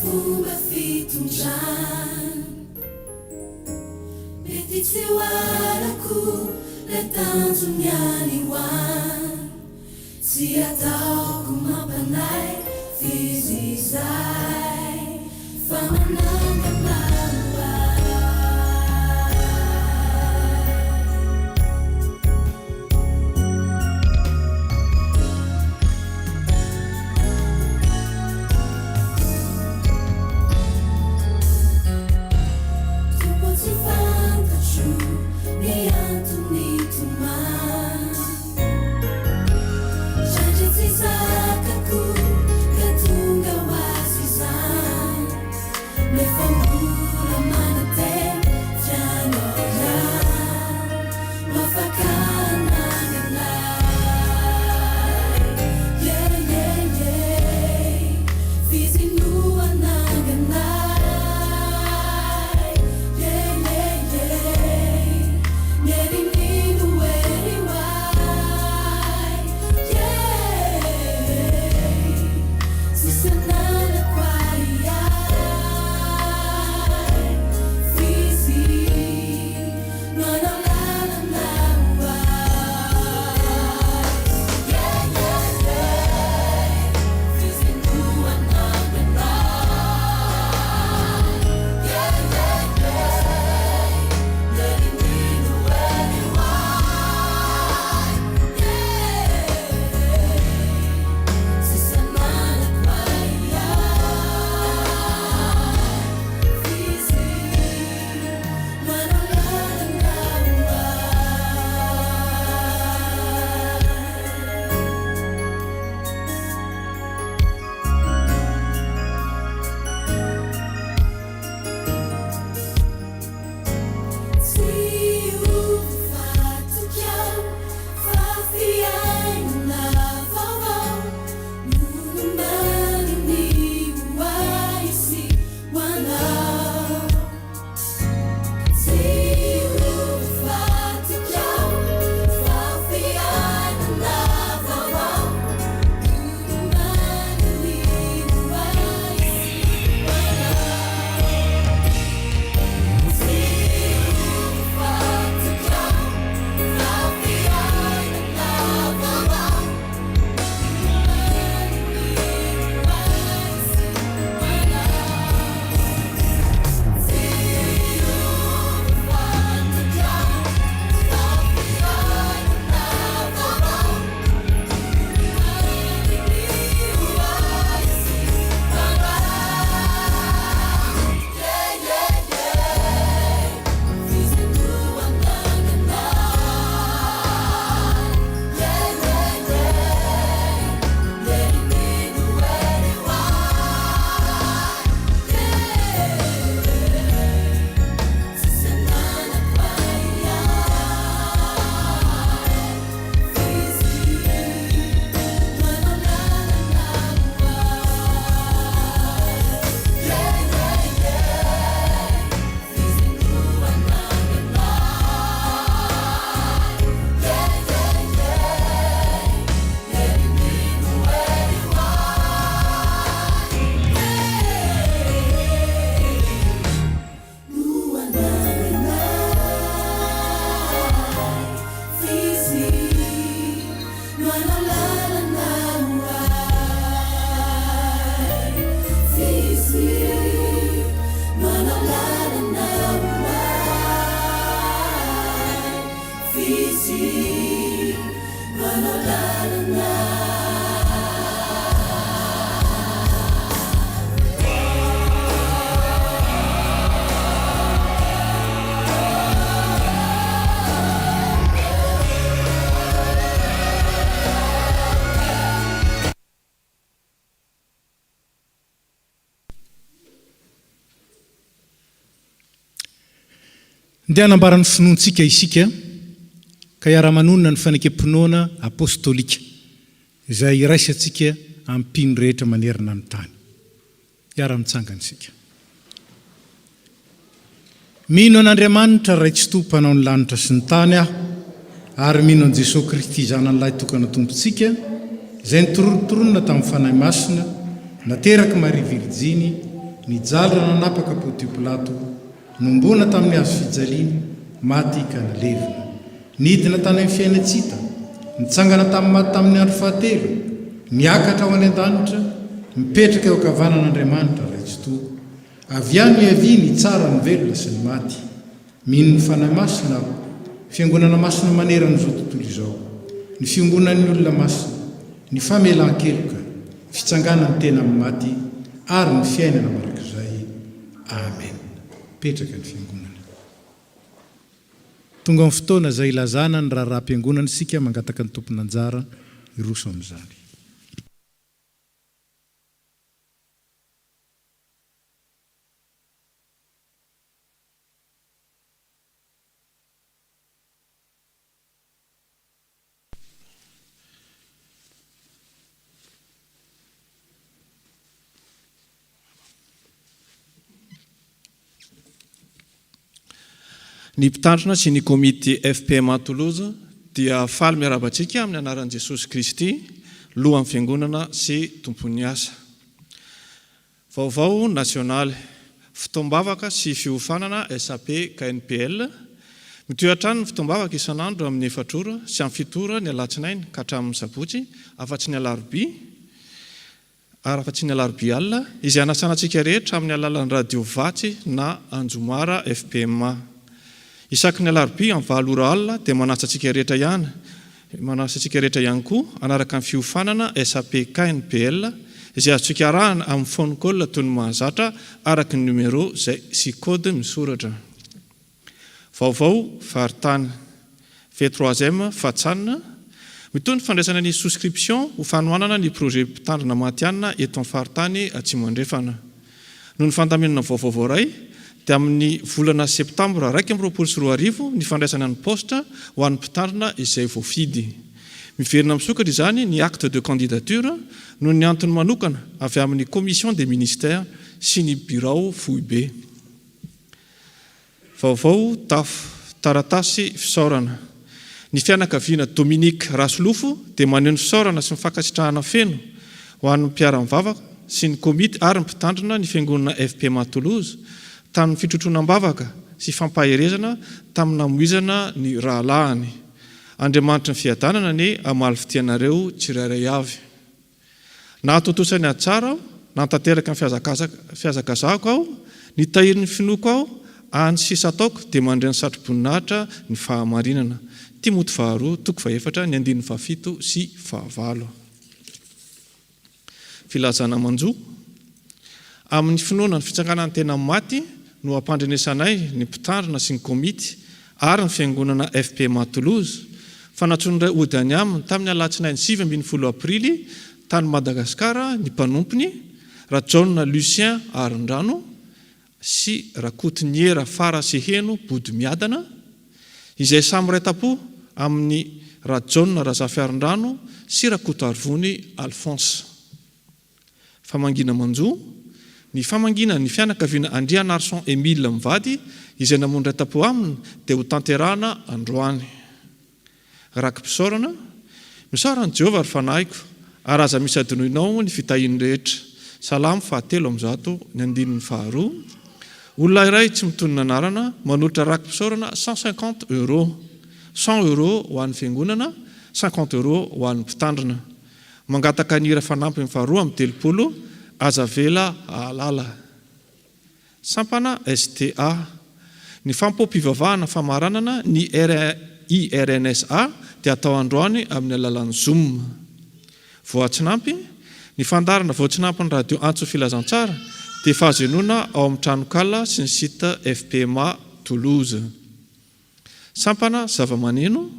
Fomba fitondrana mety tsy ho arako ilay tanjony any ho any, tsy ataoko mampanahy fizy izay fa manangana izy manao lalana Ndia hanambarany finoantsika isika ka iara-manonina ny fanekempinoana apôstôlika izay iraisantsika ampino rehetra manerina ny tany. Iara-mitsangana isika. Mino an'Andriamanitra ray tsy tompo mpanao ny lanitra sy ny tany aho, ary mino an' Jesosy Kristy zanan'ilay tokana tompontsika izay nitororotoronina tamin'ny fanahy masina, nateraka Maria Virjiny, nijaly raha nanapaka Pôntio Pilato, nombona tamin'ny hazo fijaliany, maty ka nalevina. Nidina tany amin'ny fiainatsita, nitsangana tamin'ny maty tamin'ny andro fahatelo, niakatra ao any an-danitra, mipetraka eo ankavanan'Andriamanitra ray tsy tompo. Avy any avy ny tsara, ny velona sy ny maty. Mino ny fanahy masina aho, fiangonana masina maneran'izao tontolo izao, ny fiangonan'ny olona masina, ny famelan-keloka, fitsanganany tena amin'ny maty, ary ny fiainana marak'izay. Amen. Petraka ny fiangonana. Tonga amin'ny fotoana izay ilazana ny raharaham-piangonana isika mangataka ny tompon'anjara iroso amin'izany. Ny mpitandrina sy ny komity FPMA Toulouse dia faly miarabantsika amin'ny anaran'i Jesosy Kristy, lohan'ny fiangonana sy tompon'ny asa. Vaovao nasionaly, fitombavaka sy fiofanana SAP KNPL, mitoetra ny fitombavaka isan'andro amin'ny 4 ora sy amin'ny 7 ora ny alatsinainy ka hatramin'ny sabotsy, afa-tsy ny alarobia alina, izay anasanantsika rehetra amin'ny alalan'ny radio vatsy na anjomara FPMA. Isaky ny alarobia amin'ny 4 ora alina dia manasa antsika rehetra ihany koa anaraka ny fiofanana SAP KNPL izay azontsika arahana amin'ny phone call toy ny mahazatra araka ny numéro izay sy code misoratra. Vaovao faritany, V3e fatsanina, mitoy ny fandraisana ny souscription ho fanohanana ny projet mpitandrina matianina eto amin'ny faritany Atsimandrefana. Noho ny fandaminana vaovao voaray, dia amin'ny volana septambra 2024 ny fandraisana ny poste ho an'ny mpitandrina izay voafidy. Miverina misokatra izany ny acte de candidature noho ny antony manokana avy amin'ny commission des ministères sy ny birao foibe. Vaovao taratasy fisaorana. Ny fianakaviana Dominique Rasolofo dia maneho ny fisaorana sy ny fankasitrahana feno ho an'ny mpiara-mivavaka sy ny komity ary mpitandrina ny fiangonana FPMA Toulouse tamin'ny fitrotronan-bavaka sy fampaherezana tamin'ny namoizana ny rahalahany. Andriamanitra ny fiadanana ny amaly fitianareo tsirairay avy. Na atotosany atsara aho, na tanteraka ny fiazakazako aho, ny tahirin'ny finoko aho, any sisa ataoko dia mandray ny satroboninahitra ny fahamarinana. Timoty 2:4, ny 7 sy 9. Filazana manjo. Amin'ny finoana ny fitsanganany tena maty no ampandrenesanay ny mpitandrina sy ny komity ary ny fiangonana FPMA Toulouse fanatson'iray ody any aminy tamin'ny alatsinainy 7 Aprily tany Madagasikara ny mpanompony Rajaona Lucien Arindrano sy Rakotiniera Fara Seheno Body Miadana izay samy raitapo amin'ny Rajaona Razafy Arindrano sy Rakoto Arvony Alphonse. Famangina manjo. Ny famangina ny fianakaviana Andria Narson Emile mivady izay namondra tapo aminy dia ho tanterahana androany. Rakim-pisaorana, misaorana Jehovah ary fanahiko, ary aza misy adinoinao ny fitahiany rehetra. Salamo 3:7, ny 2. Olona iray tsy mitony ny anarana manolotra rakim-pisaorana 150 €, 100 € ho an'ny fiangonana, 50 € ho an'ny mpitandrina. Mangataka nira fanampy amin'ny 2 amin'ny 30, aza vela alala. Sampana STA, ny Fanompoam-Pivavahana famaranana ny IRNSA dia atao androany amin'ny alalan'ny Zoom. Voatsinampy, ny fandarana voatsinampy ny radio antso filazantsara dia fahazenoana ao amin'ny tranokala sy ny sita FPMA Toulouse. Sampana zava-maneno,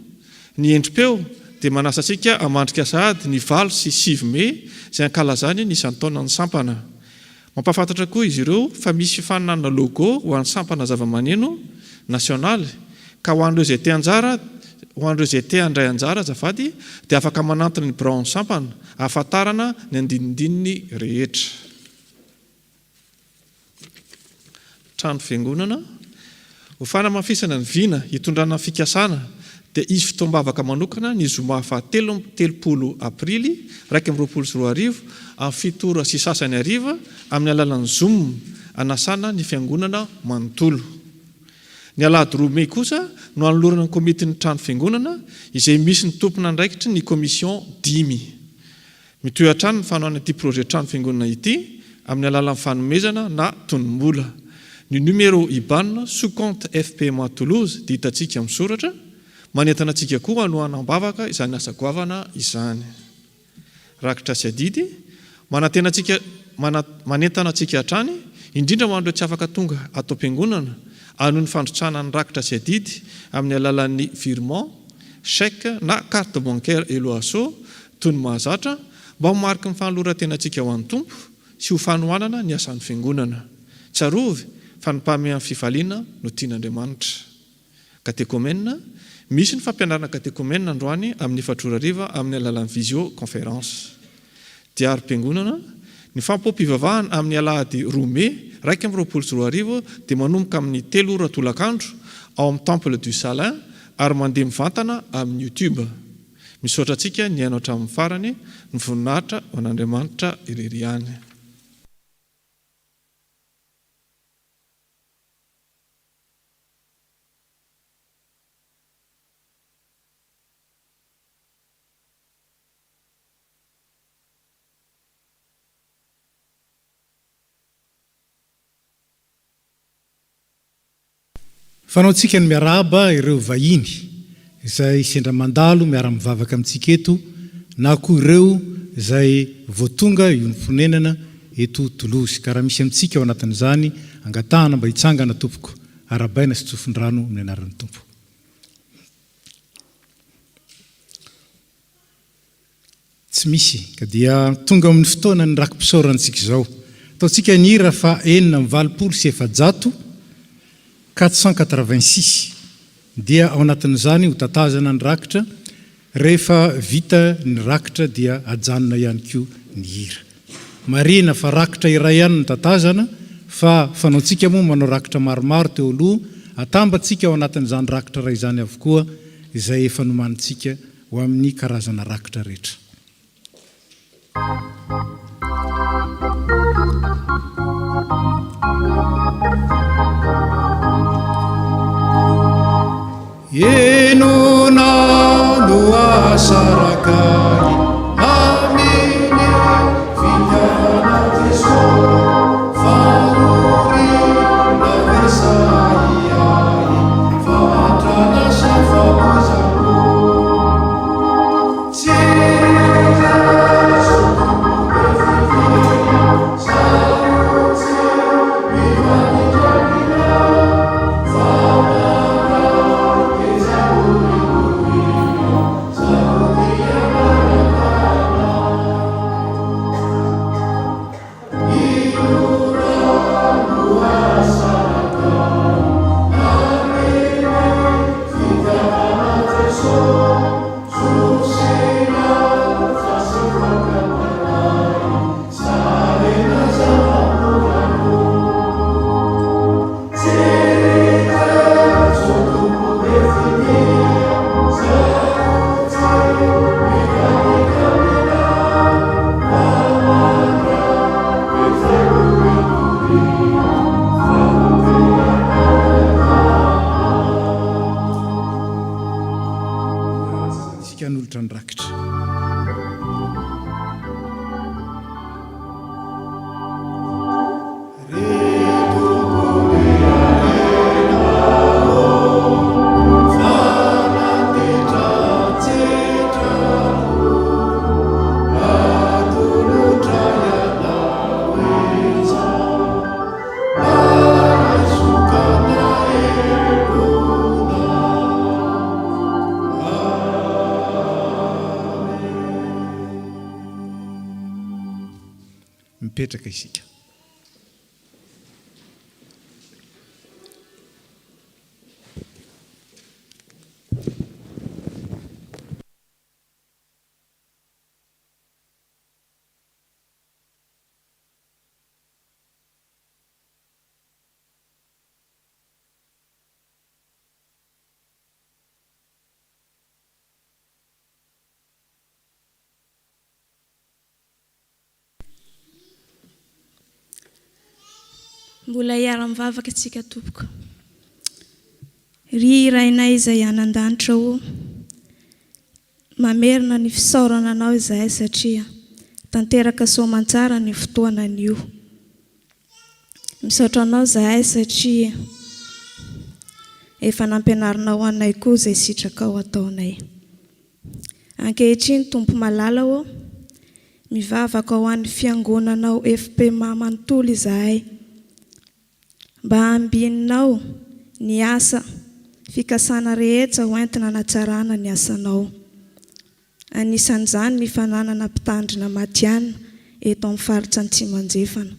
ny endrim-peo dia manasa antsika hamandrika sahady ny 8 sy 7 Mey izay ankalazany ny isan-taona ny sampana. Mampafantatra koa izy ireo fa misy fananana logo ho an'ny sampana zava-maneno nasionaly ka ho an'ireo izay te anjara, ho an'ireo izay te handray anjara azafady dia afaka manantona ny birao sampana ahafantarana ny andinindininy rehetra. Trano fiangonana, ho fanamafisana ny vina hitondrana fikasana dia izy fitoam-bavaka manokana ny zoma faha 30 Aprily 2024 amin'ny fitora sy sasany ariva amin'ny alalan'ny Zoom anasana ny fiangonana manontolo. Ny alahady 2 Mey kosa no anolorana ny komitin'ny trano fiangonana izay misy ny tompona andraikitry ny komision 10. Mitohan-trano ny fanoana ity projet trano fiangonana ity amin'ny alalan'ny fanomezana na tonom-bola. Ny numéro IBAN sous compte FPMA Toulouse dia hitantsika amin'ny soratra, manentana antsika koa hanohanam-bavaka izany asa goavana izany. Rakitra sy adidy, manentana antsika hatrany, indrindra ho an'ireo tsy afaka tonga atao am-piangonana, anoho ny fandrotsana ny rakitra sy adidy amin'ny alalan'ny virement, chèque na carte bancaire eloaso toy ny mahazatra mba ho mariky ny fanoloran-tena antsika ho an'ny tompo sy ho fanohanana ny asan'ny fiangonana. Tsarovy Fanompoam-Pivavahana fifaliana no tian'Andriamanitra. Katekomena, misy ny fampianarana katekomena androany amin'ny 4 amin'ny alalan'ny visioconférence. Diary-piangonana, ny Fanompoam-Pivavahana amin'ny alahady 2 Mey 2024 dia manomboka amin'ny 3 ora tolakandro ao amin'ny Temple du Salin ary mandeha mivantana amin'ny YouTube. Misaotra antsika ny haino hatramin'ny farany, ny voninahitra ho an'Andriamanitra ireriany. Fanaontsika ny miaraba ireo vahiny izay sendra mandalo miara-mivavaka amintsika eto na koa ireo izay voatonga io ny fonenana eto Toulouse. Ka raha misy amintsika ao anatin'izany angatahana mba hitsangana tompoko arabaina sy tsofindrano amin'ny anaran'ny tompo. Tsy misy ka dia tonga amin'ny fotoana ny rakim-pisaorantsika izao. Ataontsika ny hira fa 920 486 dia ao anatin'izany ho tatazana ny rakitra, rehefa vita ny rakitra dia ajanona ihany koa ny hira. Marina fa rakitra iray ihany ny tatazana fa fanaontsika moa manao rakitra maromaro teo aloha, atambatsika ao anatin'izany rakitra iray izany avokoa izay efa nomanitsika ho amin'ny karazana rakitra rehetra. Enona no asarakai amine filiana Jesús fauri na vesai ai fatrana sy famuzako mipetraka isika. Mbola hiara-mivavaka antsika tompoko. Ry rainay izay anan-danitra ho, mamerina ny fisaorana anao izahay satria tanteraka soamantsara ny fotoana an'io. Misaotra anao izahay satria efa nampianarinao anay koa izay sitraka ao ataonay. Ankehitriny tompo malala ho, mivavaka ho an'ny fiangonanao FPMA manontolo izahay. Mba ambinao ny asa fikasana rehetra hoentina natsarana ny asanao. Anisan'izany ny fananana mpitandrina matianina eto amin'ny faritra Antsimanjefana.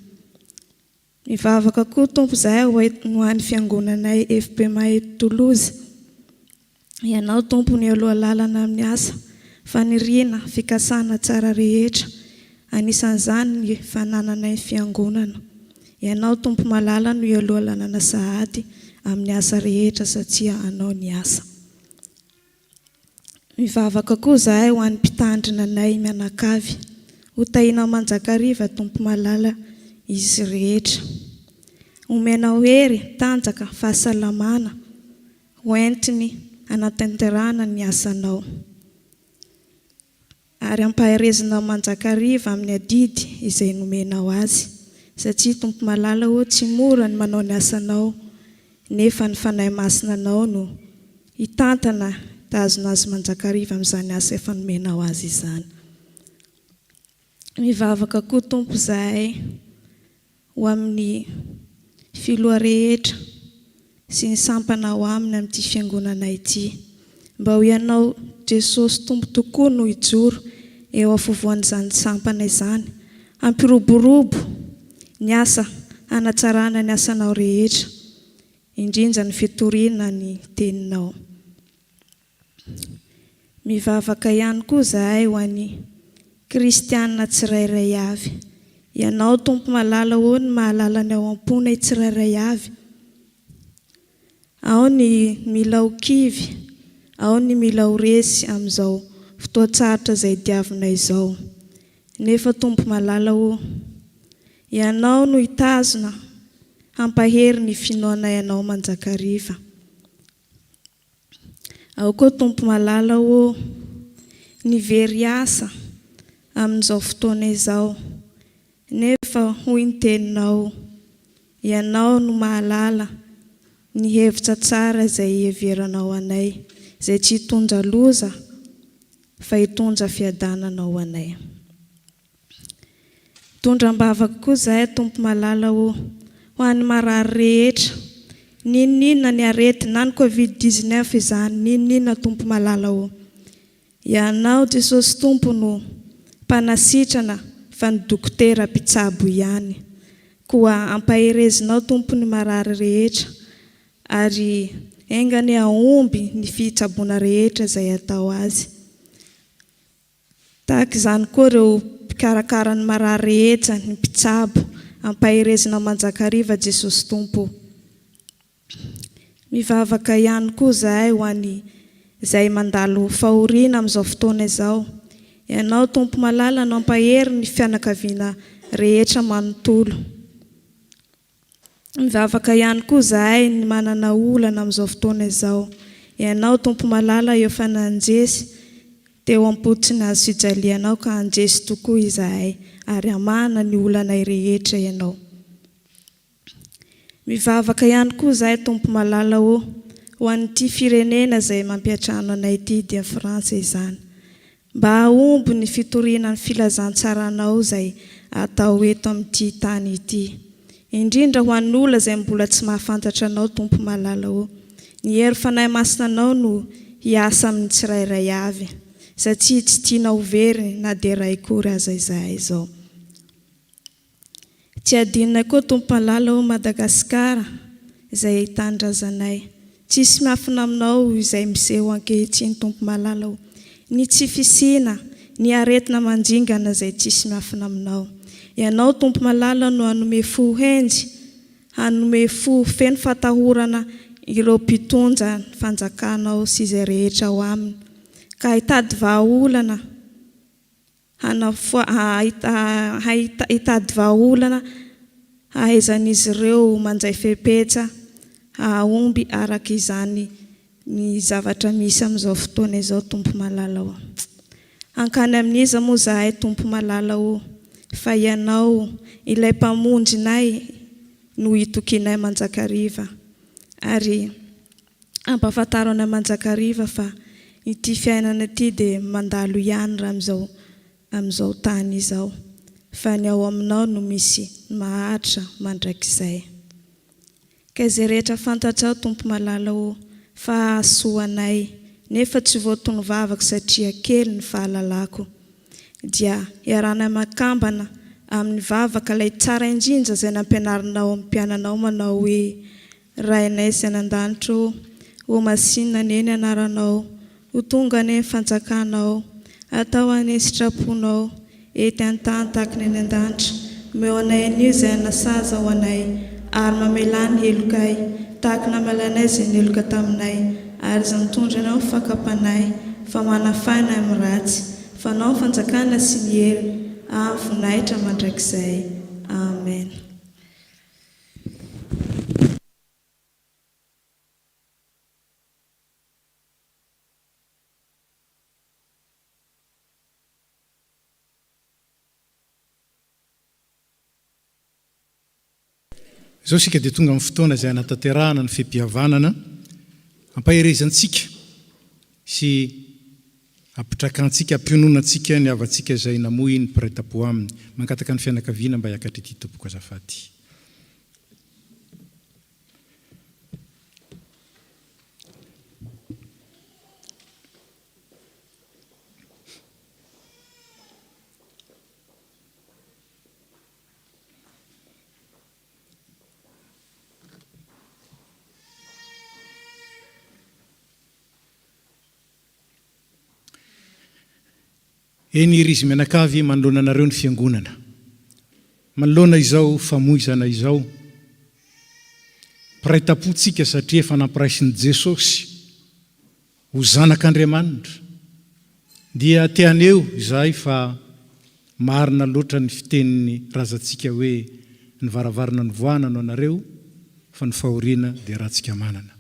Mivavaka koa tompo izahay ho an'ny fiangonanay FPMA eto Toulouse. Ianao tompo ny aloha lalana amin'ny asa faniriana fikasana tsara rehetra. Anisan'izany ny fananana ny fiangonana. Ianao tompo malala no aloha lalana sahady amin'ny asa rehetra satria anao ny asa. Mivavaka koa izahay ho an'ny mpitandrina anay mianakavy. Ho tahinao manjakariva tompo malala izy rehetra. Omenao hery, tanjaka, fahasalamana hoentiny anatanterahana ny asanao. Ary ampaherezinao manjakariva amin'ny adidy izay nomenao azy. Satria tompo malala ho tsy mora ny manao ny asanao, nefa ny fanahy masina anao no hitantana tazona azy manjakariva amin'izany asa efa nomenao azy izany. Mivavaka koa tompo izahay ho amin'ny filoha rehetra sy ny sampana ho aminy amin'ity fiangonana ity. Mba ho ianao Jesosy tompo tokoa no hijoro eo afovoan'izany sampana izany. Ampiroborobo ny asa anatsarana ny asanao rehetra, indrindra ny fitoriana ny teninao. Mivavaka ihany koa izahay ho an'ny kristianina tsirairay avy. Ianao tompo malala ho ny mahalala ny ao am-ponay tsirairay avy. Ao ny mila ho kivy, ao ny mila ho resy amin'izao fotoan-tsarotra izay diavina izao. Nefa tompo malala ho, ianao no hitazona hampahery ny finoana ianao manjakariva. Ao koa tompo malala ho ny very asa amin'izao fotoana izao. Nefa hoy ny teninao, ianao no mahalala ny hevitra tsara izay heveranao anay, izay tsy hitondra loza fa hitondra fiadanana ho anay. Tondram-bavaka koa izahay tompo malala ho an'ny marary rehetra. Ninona ny arety na ny Covid-19 izany, ninona tompo malala ho. Ianao Jesosy tompo no mpanasitrana fa ny dokotera mpitsabo ihany. Koa ampaherezinao tompo ny marary rehetra ary engany aomby ny fitsabona rehetra izay atao azy. Tahaka izany koa ireo mpikarakara ny marary rehetra, ny mpitsabo, ampaherezina manjakariva Jesosy tompo. Mivavaka ihany koa izahay ho an'ny izay mandalo fahoriana amin'izao fotoana izao. Ianao tompo malala no ampahery ny fianakaviana rehetra manontolo. Mivavaka ihany koa izahay ny manana olana amin'izao fotoana izao. Ianao tompo malala eo fananjesy teo am-potiny azo fijalianao ka anjesy tokoa izahay ary amana ny olanay rehetra ianao. Mivavaka ihany koa izahay tompo malala ho an'ity firenena izay mampiatrano anay ity dia Frantsa izany. Mba ahomby ny fitoriana ny filazantsaranao izay atao eto amin'ity tany ity. Indrindra ho an'ny olona izay mbola tsy mahafantatra anao tompo malala ho. Ny hery fanahy masina anao no hiasa amin'ny tsirairay avy, satria tsy tianao very na dia ray kory aza izahay izao. Tsy adinona koa tompo malala ho Madagasikara izay tandrazanay. Tsisy miafina aminao izay miseho ankehitriny tompo malala ho. Ny tsy fisina, ny aretina manjingana izay tsisy miafina aminao. Ianao tompo malala no hanome fo henjy, hanome fo feno fatahorana ireo mpitondra fanjakanao sy izay rehetra ao aminy. Ka hitady vahaolana, hitady vahaolana ahaizan'izy ireo manjay fepetra, aomby araka izany ny zavatra misy amin'izao fotoana izao tompo malala ho. Ankany amin'iza moa zahay tompo malala ho, fa ianao ilay mpamondrinay no hitokinay manjakariva. Ary ampahafantaranay manjakariva fa ity fiainana ity dia mandalo ihany raha amin'izao tany izao. Fa ny ao aminao no misy maharitra mandrakizay. Ka izay rehetra fantatrao tompo malala ho, fa ahasoanay nefa tsy voatony vavaka satria kely ny fahalalako. Dia iarahnay makambana amin'ny vavaka ilay tsara indrindra izay nampianarinao amin'ny mpiananao manao hoe: Rainay sy an-danitro, ho masinina neny anaranao, ho tonga ny fanjakanao, atao any sitraponao, ety an-tany tahaka ny an-danitro, meo anay anio izay nasaza ho anay, ary mamelany helokay, tahaka namelanay izay neloka taminay, ary izay nitondra anao fakapanay, fa manafaina amin'ny ratsy, fa nao fanjakana sy ny hery, voninahitra mandrakizay. Amen. Izao sika dia tonga amin'ny fotoana izay anatanterahana ny fiam-pihavanana, ampaherezantsika sy apitrakantsika, ampiononantsika ny avantsika izay namoy ny mpiray-tampo aminy. Mankataka ny fianakaviana mba hiakatra ity tompoko azafady. Eny izy menakavy manoloana anareo ny fiangonana. Manoloana izao famoizana izao. Piray-tampontsika satria efa nampiraisin'i Jesosy ho zanak'Andriamanitra. Dia teaneo izahay fa marina loatra ny fitenin'ny razantsika hoe ny varavarana ny voana no anareo, fa ny fahoriana dia rahantsika manana.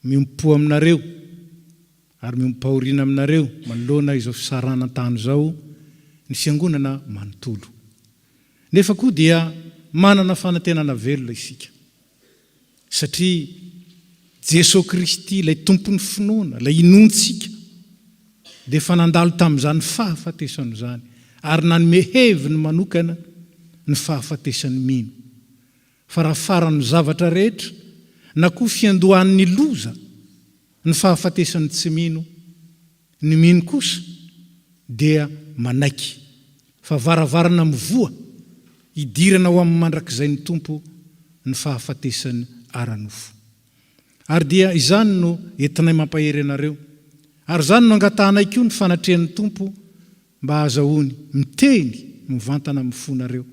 Miompo aminareo ary miompahoriana aminareo manoloana izao fisarana tany izao ny fiangonana manontolo. Nefa koa dia manana fanantenana velona isika. Satria Jesosy Kristy, ilay tompon'ny finoana, ilay inontsika, dia efa nandalo tamin'izany fahafatesany izany, ary nanome heviny manokana ny fahafatesany mino. Fa raha farany zavatra rehetra, na koa fiandohan'ny loza, ny fahafatesany tsy mino, ny mino kosa dia manaiky. Fa varavarana mivoa, idirana ho amin'ny mandrakizay ny tompo ny fahafatesany aranofo. Ary dia izany no entinay mampahery anareo. Ary izany no angatanay koa ny fanatrehan'ny tompo mba azahoany miteny mivantana amin'ny fonareo,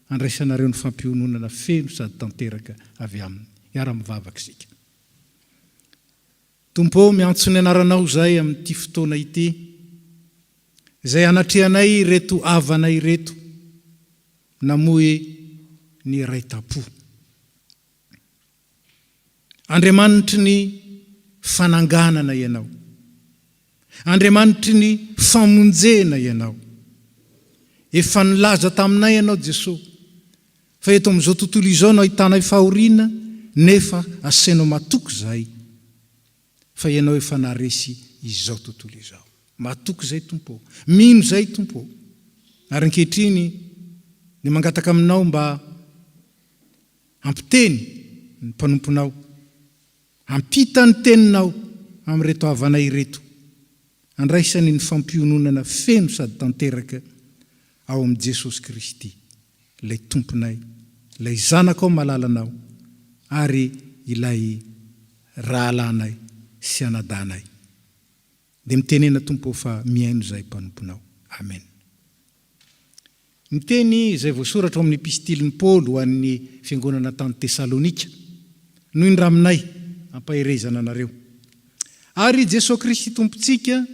andraisanareo ny fampiononana feno sady tanteraka avy aminy. Iara-mivavaka isika. Tompo, miantso ny anaranao izay amin'ity fotoana ity, izay anatrehanay reto avanay reto, namoy ny ray-tampo. Andriamanitry ny fananganana ianao. Andriamanitry ny famonjena ianao. Efa nilaza taminay ianao Jesosy, fa eto amin'izao tontolo izao no ahitanay fahoriana, nefa asainao matoky izay. Fa ianao efa naresy izao tontolo izao. Matoky izay tompo, mino izay tompo. Ary ankehitriny ny mangataka aminao mba ampiteny ny mpanomponao, ampita ny teninao amin'reto havanay reto, andraisany ny fampiononana feno sady tanteraka ao amin'i Jesosy Kristy. ilay tomponay, ilay zanakao malalanao, ary ilay rahalanay sy anadanay. Dia mitenena Tompo fa miaino izay mpanomponao. Amen. Miteny izay voasoratra amin'ny epistiliny Paoly ho an'ny fiangonana tany Tesalonika, noho ny raminay ampaherezana anareo. Ary Jesosy Kristy Tompontsika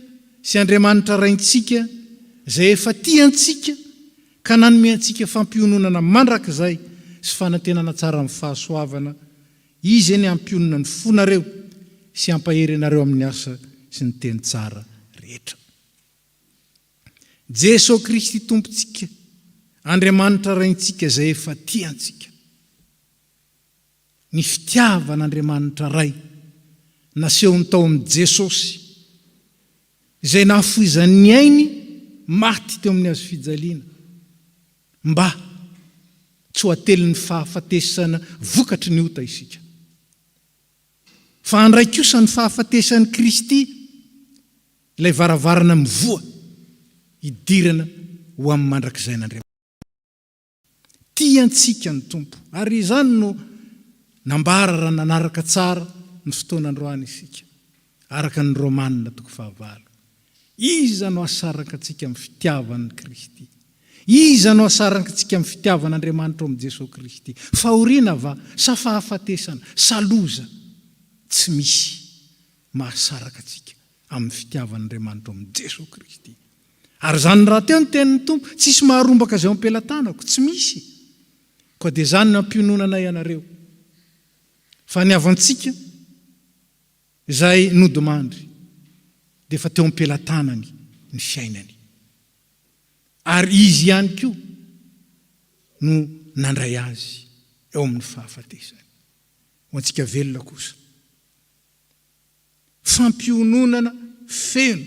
sy Andriamanitra Raintsika izay efa tiantsika ka nanome antsika fampiononana mandrakizay sy fanantenana tsara amin'ny fahasoavana, izy ny hampionona ny fonareo sy hampahery anareo amin'ny asa sy ny teny tsara rehetra. Jesosy Kristy Tompontsika, Andriamanitra Raintsika izay efa tiantsika. Ny fitiavan'Andriamanitra Ray nasehony tao amin'ny Jesosy izay nahafoizan'ny ainy maty teo amin'ny hazo fijaliana, mba tsy ho ately ny fahafatesana vokatry ny ota isika. Fa handray kosa ny fahafatesan'i Kristy, ilay varavarana mivoa idirana ho amin'ny mandrakizay n'Andriamanitra. Tiantsika ny Tompo, ary izany no nambara raha nanaraka tsara ny fotoana androany isika, araka ny Romanina 4. Iza no asaraka antsika amin'ny fitiavan'i Kristy. Iza no asaraka antsika amin'ny fitiavan'Andriamanitra amin'ny Jesosy Kristy. Fahoriana va sa fahafatesana sa loza, tsy misy mahasaraka antsika amin'ny fitiavan'Andriamanitra amin'ny Jesosy Kristy. Ary zany raha teo ny tenin'ny Tompo, tsisy maharombaka izay ampelantanako, tsy misy. Koa dia zany no hampiononanay anareo. Fa ny avantsika izay nodimandry dia efa teo ampelantanany ny fiainany. Ary izy ihany koa no nandray azy eo amin'ny fahafatesany. Ho antsika velona kosa. Fampiononana feno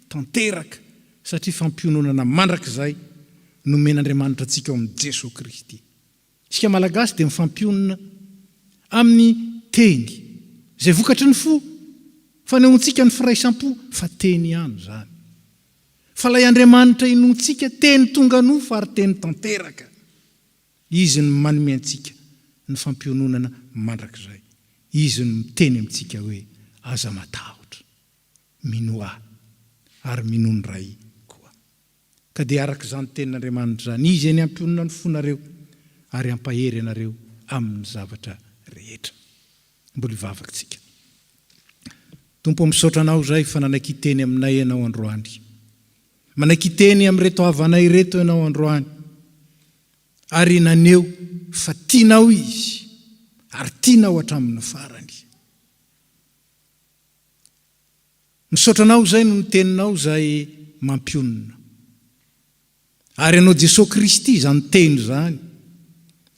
tanteraka, satria fampiononana mandrakizay nomen'Andriamanitra antsika eo amin'ny Jesosy Kristy. Isika malagasy dia mifampionona amin'ny teny izay vokatry ny fo, fa neontsika ny firaisam-po fa teny ihany zany. Fa lay Andriamanitra inontsika teny tonga nofo ary teny tanteraka. Izy no manome antsika ny fampiononana mandrakizay. Izy no miteny amintsika hoe aza matahotra, minoa ary minono ray koa. Ka dia araka izany tenin'Andriamanitra zany, izy ny hampionona ny fonareo ary hampahery anareo amin'ny zavatra rehetra. Mbola hivavakantsika. Tompo misaotra anao zay fa nanaiky teny aminay ianao androany. Manaiky teny amin'reto havanay reto ianao androany. Ary naneo fa tianao izy, ary tianao hatramin'ny farany. Misaotra anao zay no teninao zay mampionona. Ary ianao Jesosy Kristy zany teny zany.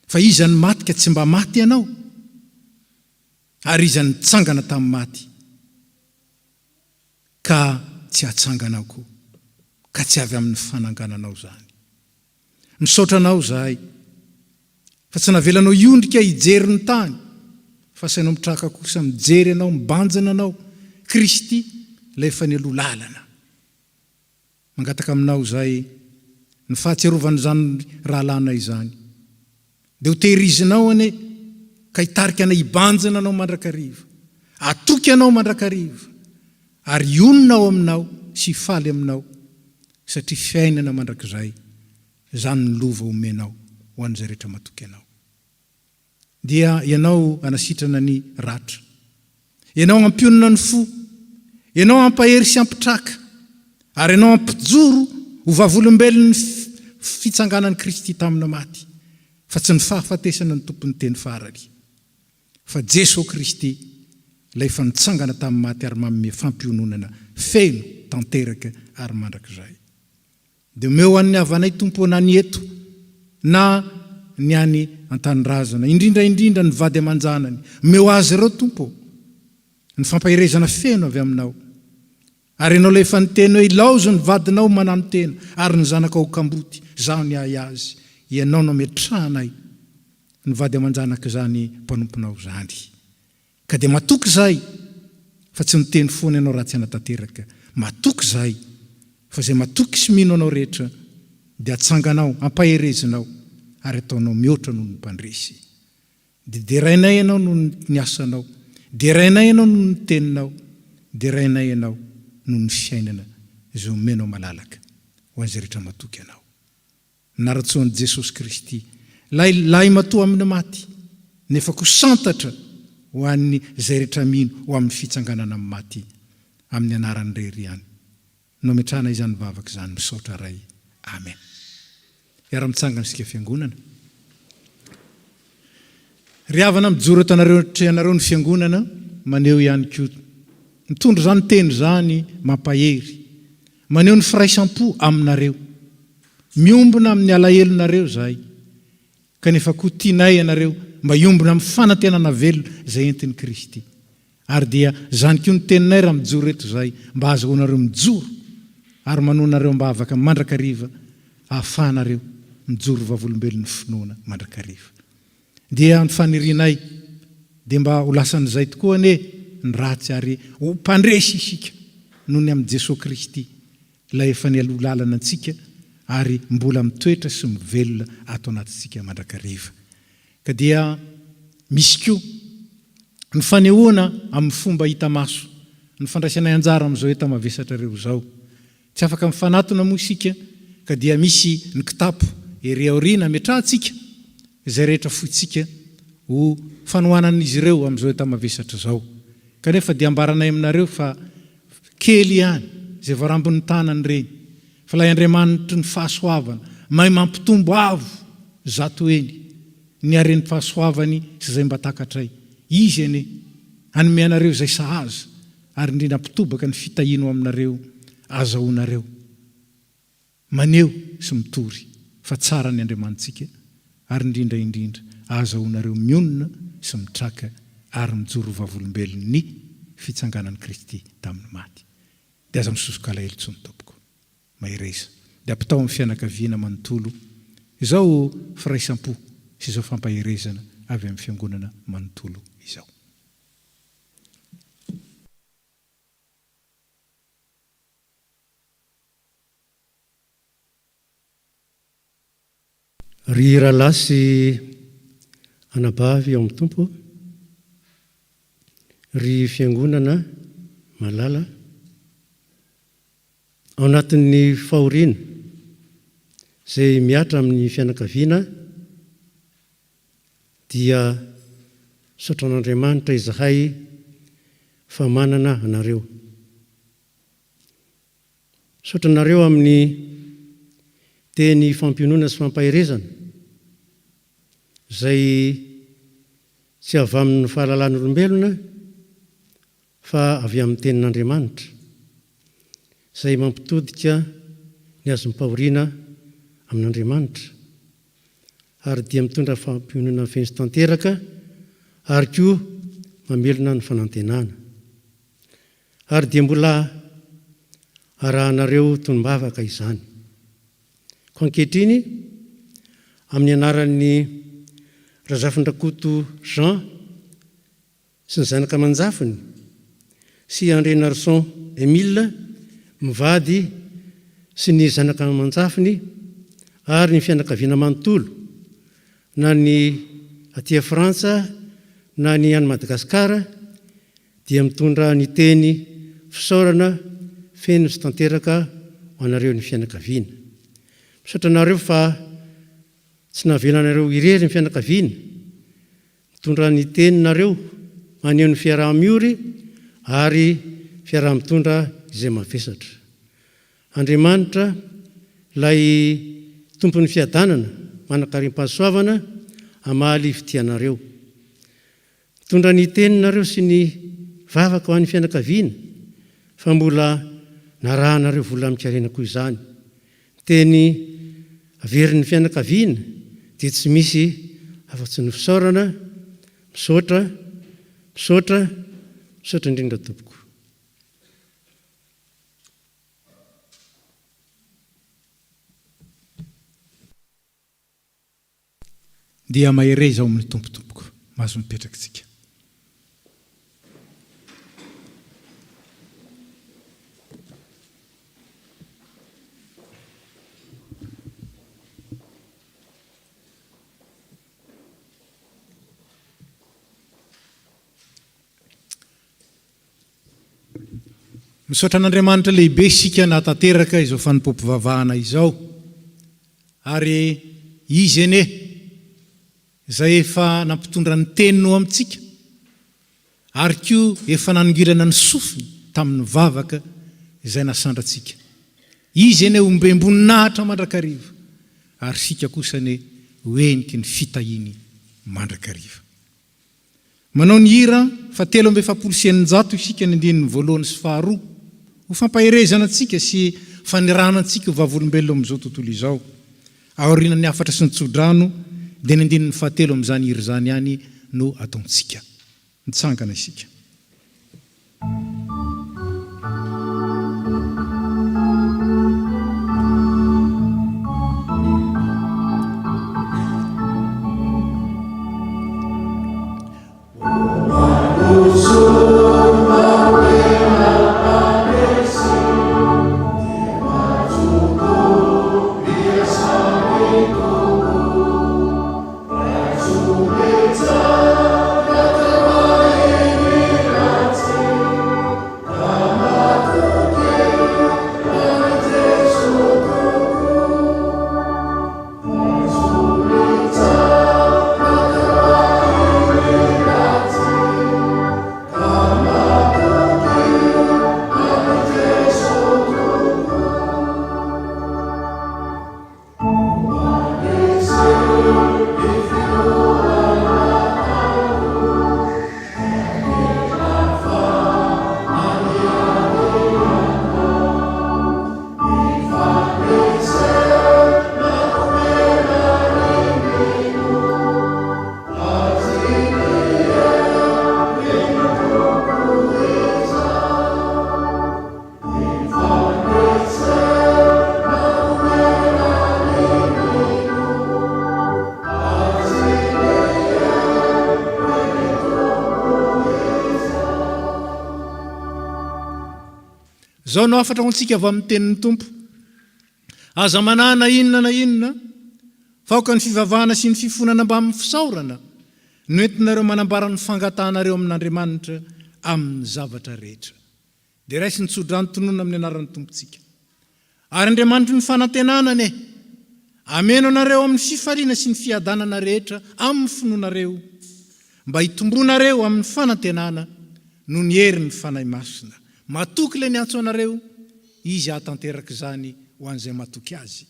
Fa iza ny maty ka tsy mba maty ianao. Ary iza ny tsangana tamin'ny maty ka tsy hatsanganao koa, ka tsy avy amin'ny fanangananao zany. Misaotra anao zahay fa tsy navelanao iondrika hijery ny tany, fa sainao mitraka kosa mijery anao, mibanjana anao Kristy ilay efa nialoha lalana. Mangataka aminao zay ny fahatsiarovana izany rahalana izany. Dia ho tehirizinao ane ka hitarika anao hibanjana anao mandrakariva, atoky anao mandrakariva, ary iononao aminao sy faly aminao, satria fiainana mandrakizay zany ny lova omenao ho an'izay rehetra matoky anao. Dia ianao anasitrana ny ratra, ianao hampionona ny fo, ianao hampahery sy hampitraka, ary ianao hampijoro ho vavolombelon'ny fitsanganan'i Kristy tamina maty, fa tsy ny fahafatesana ny tompony teny farany, fa Jesosy Kristy ilay efa nitsangana tamin'ny maty ary manome fampiononana feno tanteraka ary mandrakizay. Dia omeo an'ny havanay Tompo na ny eto na ny any an-tanindrazana, indrindra ny vady aman-janany, omeo azy ireo Tompo ny fampahirezana feno avy aminao. Ary ianao ilay efa niteny hoe ilaozo ny vadinao manano tena, ary ny zanakao kamboty, zaho ny ahy azy, ianao no ametrahanay ny vady aman-janaka zany mpanomponao zany. Ka dia matoky zay fa tsy miteny foana ianao raha tsy hanatanteraka. Matoky zay fa zay matoky sy mino anao rehetra dia atsanganao, ampaherezinao ary ataonao mihoatra noho ny mpandresy. Dia rainay ianao noho ny asanao, dia rainay ianao noho ny teninao, dia rainay ianao noho ny fiainana izay omenao malalaka ho an'izay rehetra matoky ianao. Naratsoan'i Jesosy Kristy, lay matoa amin'ny maty, nefa ko santatra ho an'ny izay rehetra mino ho amin'ny fitsanganana amin'ny maty amin'ny anarany rery ihany. No metrana izany vavaka izany misaotra ray. Amen. Iara-mitsangana isika fiangonana. Ry havana mijoro eto anareo ny fiangonana, maneho ihany koa mitondra zany teny zany mampahery, maneho ny firaisam-po aminareo, miombona amin'ny alahelo-nareo zahay, kanefa koa tianay ianareo mba iombona amin'ny fanantenana velona izay entin'i Kristy. Ary dia zany koa ny teninay raha mijoro eto zay, mba azahoanareo mijoro ary manonareo mba afaka mandrakariva, ahafahanareo mijoro vavolombelon'ny finoana mandrakariva. Dia ny fanirianay dia mba ho lasan'izay tokoa ane ny ratsy ary ho mpandresy isika noho ny amin'i Jesosy Kristy, ilay efa nialolalana antsika ary mbola mitoetra sy mivelona ato anatintsika mandrakariva. Ka dia misy koa ny fanehoana amin'ny fomba hita maso, ny fandraisanay anjara amin'izao eta mavesatra reo zao. Tsy afaka mifanatona moa isika, ka dia misy ny kitapo ery aoriana metrahantsika izay rehetra fotsika ho fanohanan'izy ireo amin'izao eta mavesatra zao. Kanefa dia ambaranay aminareo fa kely ihany izay varambon'ny tanany reny, fa lay Andriamanitry ny fahasoavana mahay mampitombo avo zato eny ny aren'ny fahasoavany sy izay mba takatray. Izy ane hanome anareo izay sahaza ary indrindra mpitobaka ny fitahino aminareo, azahoanareo maneho sy mitory fa tsara ny Andriamanitsika, ary indrindra azahoanareo mionona sy mitraka ary mijoro vavolombelon'ny fitsanganan'i Kristy tamin'ny maty. Dia aza misosoka alahelo tsony tompoko mahireza. Dia ampitao amin'ny fianakaviana manontolo izao firaisam-po sy izao fampahirezana avy amin'ny fiangonana manontolo izao. Ry rahalahy sy anabavy ao amin'ny tompo, ry fiangonana malala ao anatin'ny fahoriana izay miatra amin'ny fianakaviana, dia saotran'Andriamanitra izahay fa manana anareo. Saotranareo amin'ny teny fampionona sy fampahirezana izay tsy avy amin'ny fahalalan'olombelona fa avy amin'ny tenin'Andriamanitra, izay mampitodika ny azon'ny pahoriana amin'Andriamanitra, ary dia mitondra fampionana fensy tanteraka, ary koa mamelona ny fanantenana. Ary dia mbola arahanareo tonombavaka izany. Ko ankehitriny amin'ny anaran'ny Razafindrakoto Jean sy ny zanaka aman-jafiny sy André Narson Emile mivady sy ny zanaka aman-jafiny ary ny fianakaviana manontolo, na ny aty Frantsa na ny any Madagasikara, dia mitondra ny teny fisaorana feno sy tanteraka ho anareo ny fianakaviana. Misaotra anareo fa tsy navelanareo irery ny fianakaviana, mitondra ny teninareo maneho ny fiaraha-miory ary fiaraha-mitondra izay mavesatra. Andriamanitra, lay tompon'ny fiadanana, manakarim-pahasoavana, hamaly fitianareo. Mitondra ny teninareo sy ny vavaka ho an'ny fianakaviana, fa mbola narahanareo vola mikarena koa izany. Teny averin'ny fianakaviana dia tsy misy afa-tsy ny fisaorana, misaotra indrindra tompoko. Dia mahery izao amin'ny tompotompoko, mahazo mipetraka tsika. misaotra an'Andriamanitra lehibe isika natanteraka izao fanompoam-pivavahana izao. Ary izy ene izay efa nampitondra ny tenino amintsika, ary koa efa nanongirana ny sofiny tamin'ny vavaka izay nasandratsika. Izy ene ombem-boninahitra mandrakariva, ary sika kosa ne hoeniky ny fitahiny mandrakariva. Manao ny hira 370 isika ny andininy voalohany sy faharoa, ho fampaherezana antsika sy fanirana antsika ho vavolombelona amin'izao tontolo izao. Aoriana ny afatra sy ny tsodrano dia ny andininy 7 amin'izany hira zany ihany no ataontsika. Mitsangana isika. Zao no afatra ho antsika avy amin'ny tenin'ny Tompo. Aza manana inona na inona, faoka ny fivavahana sy ny fifonana mba amin'ny fisaorana, no entinareo manambara ny fangatanareo amin'Andriamanitra amin'ny zavatra rehetra. Dia raisy ny tsodrano tonoana amin'ny anaran'ny Tompontsika. Ary Andriamanitra ny fanantenanane, ameno anareo amin'ny fifaliana sy ny fiadanana rehetra amin'ny finoanareo, mba hitombonareo amin'ny fanantenana no ny herin'ny fanahy masina. Matoky le ny antso anareo, izy atanteraka izany ho an'izay matoky azy.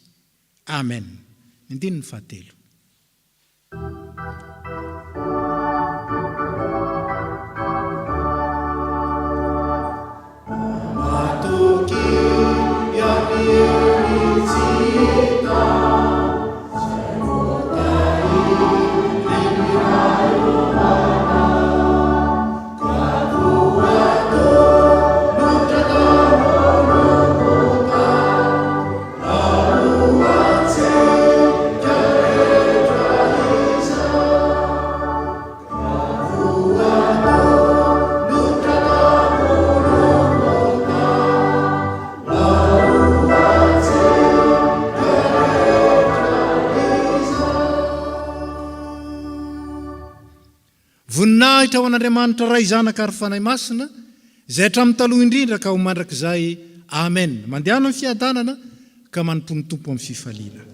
Amen. Andininy 7. Voninahitra ho an'Andriamanitra ray zanaka ary fanahy masina, izay hatramin'ny taloha indrindra ka ho mandrakizay. Amen. Mandehana amin'ny fiadanana ka manompo ny Tompo amin'ny fifaliana.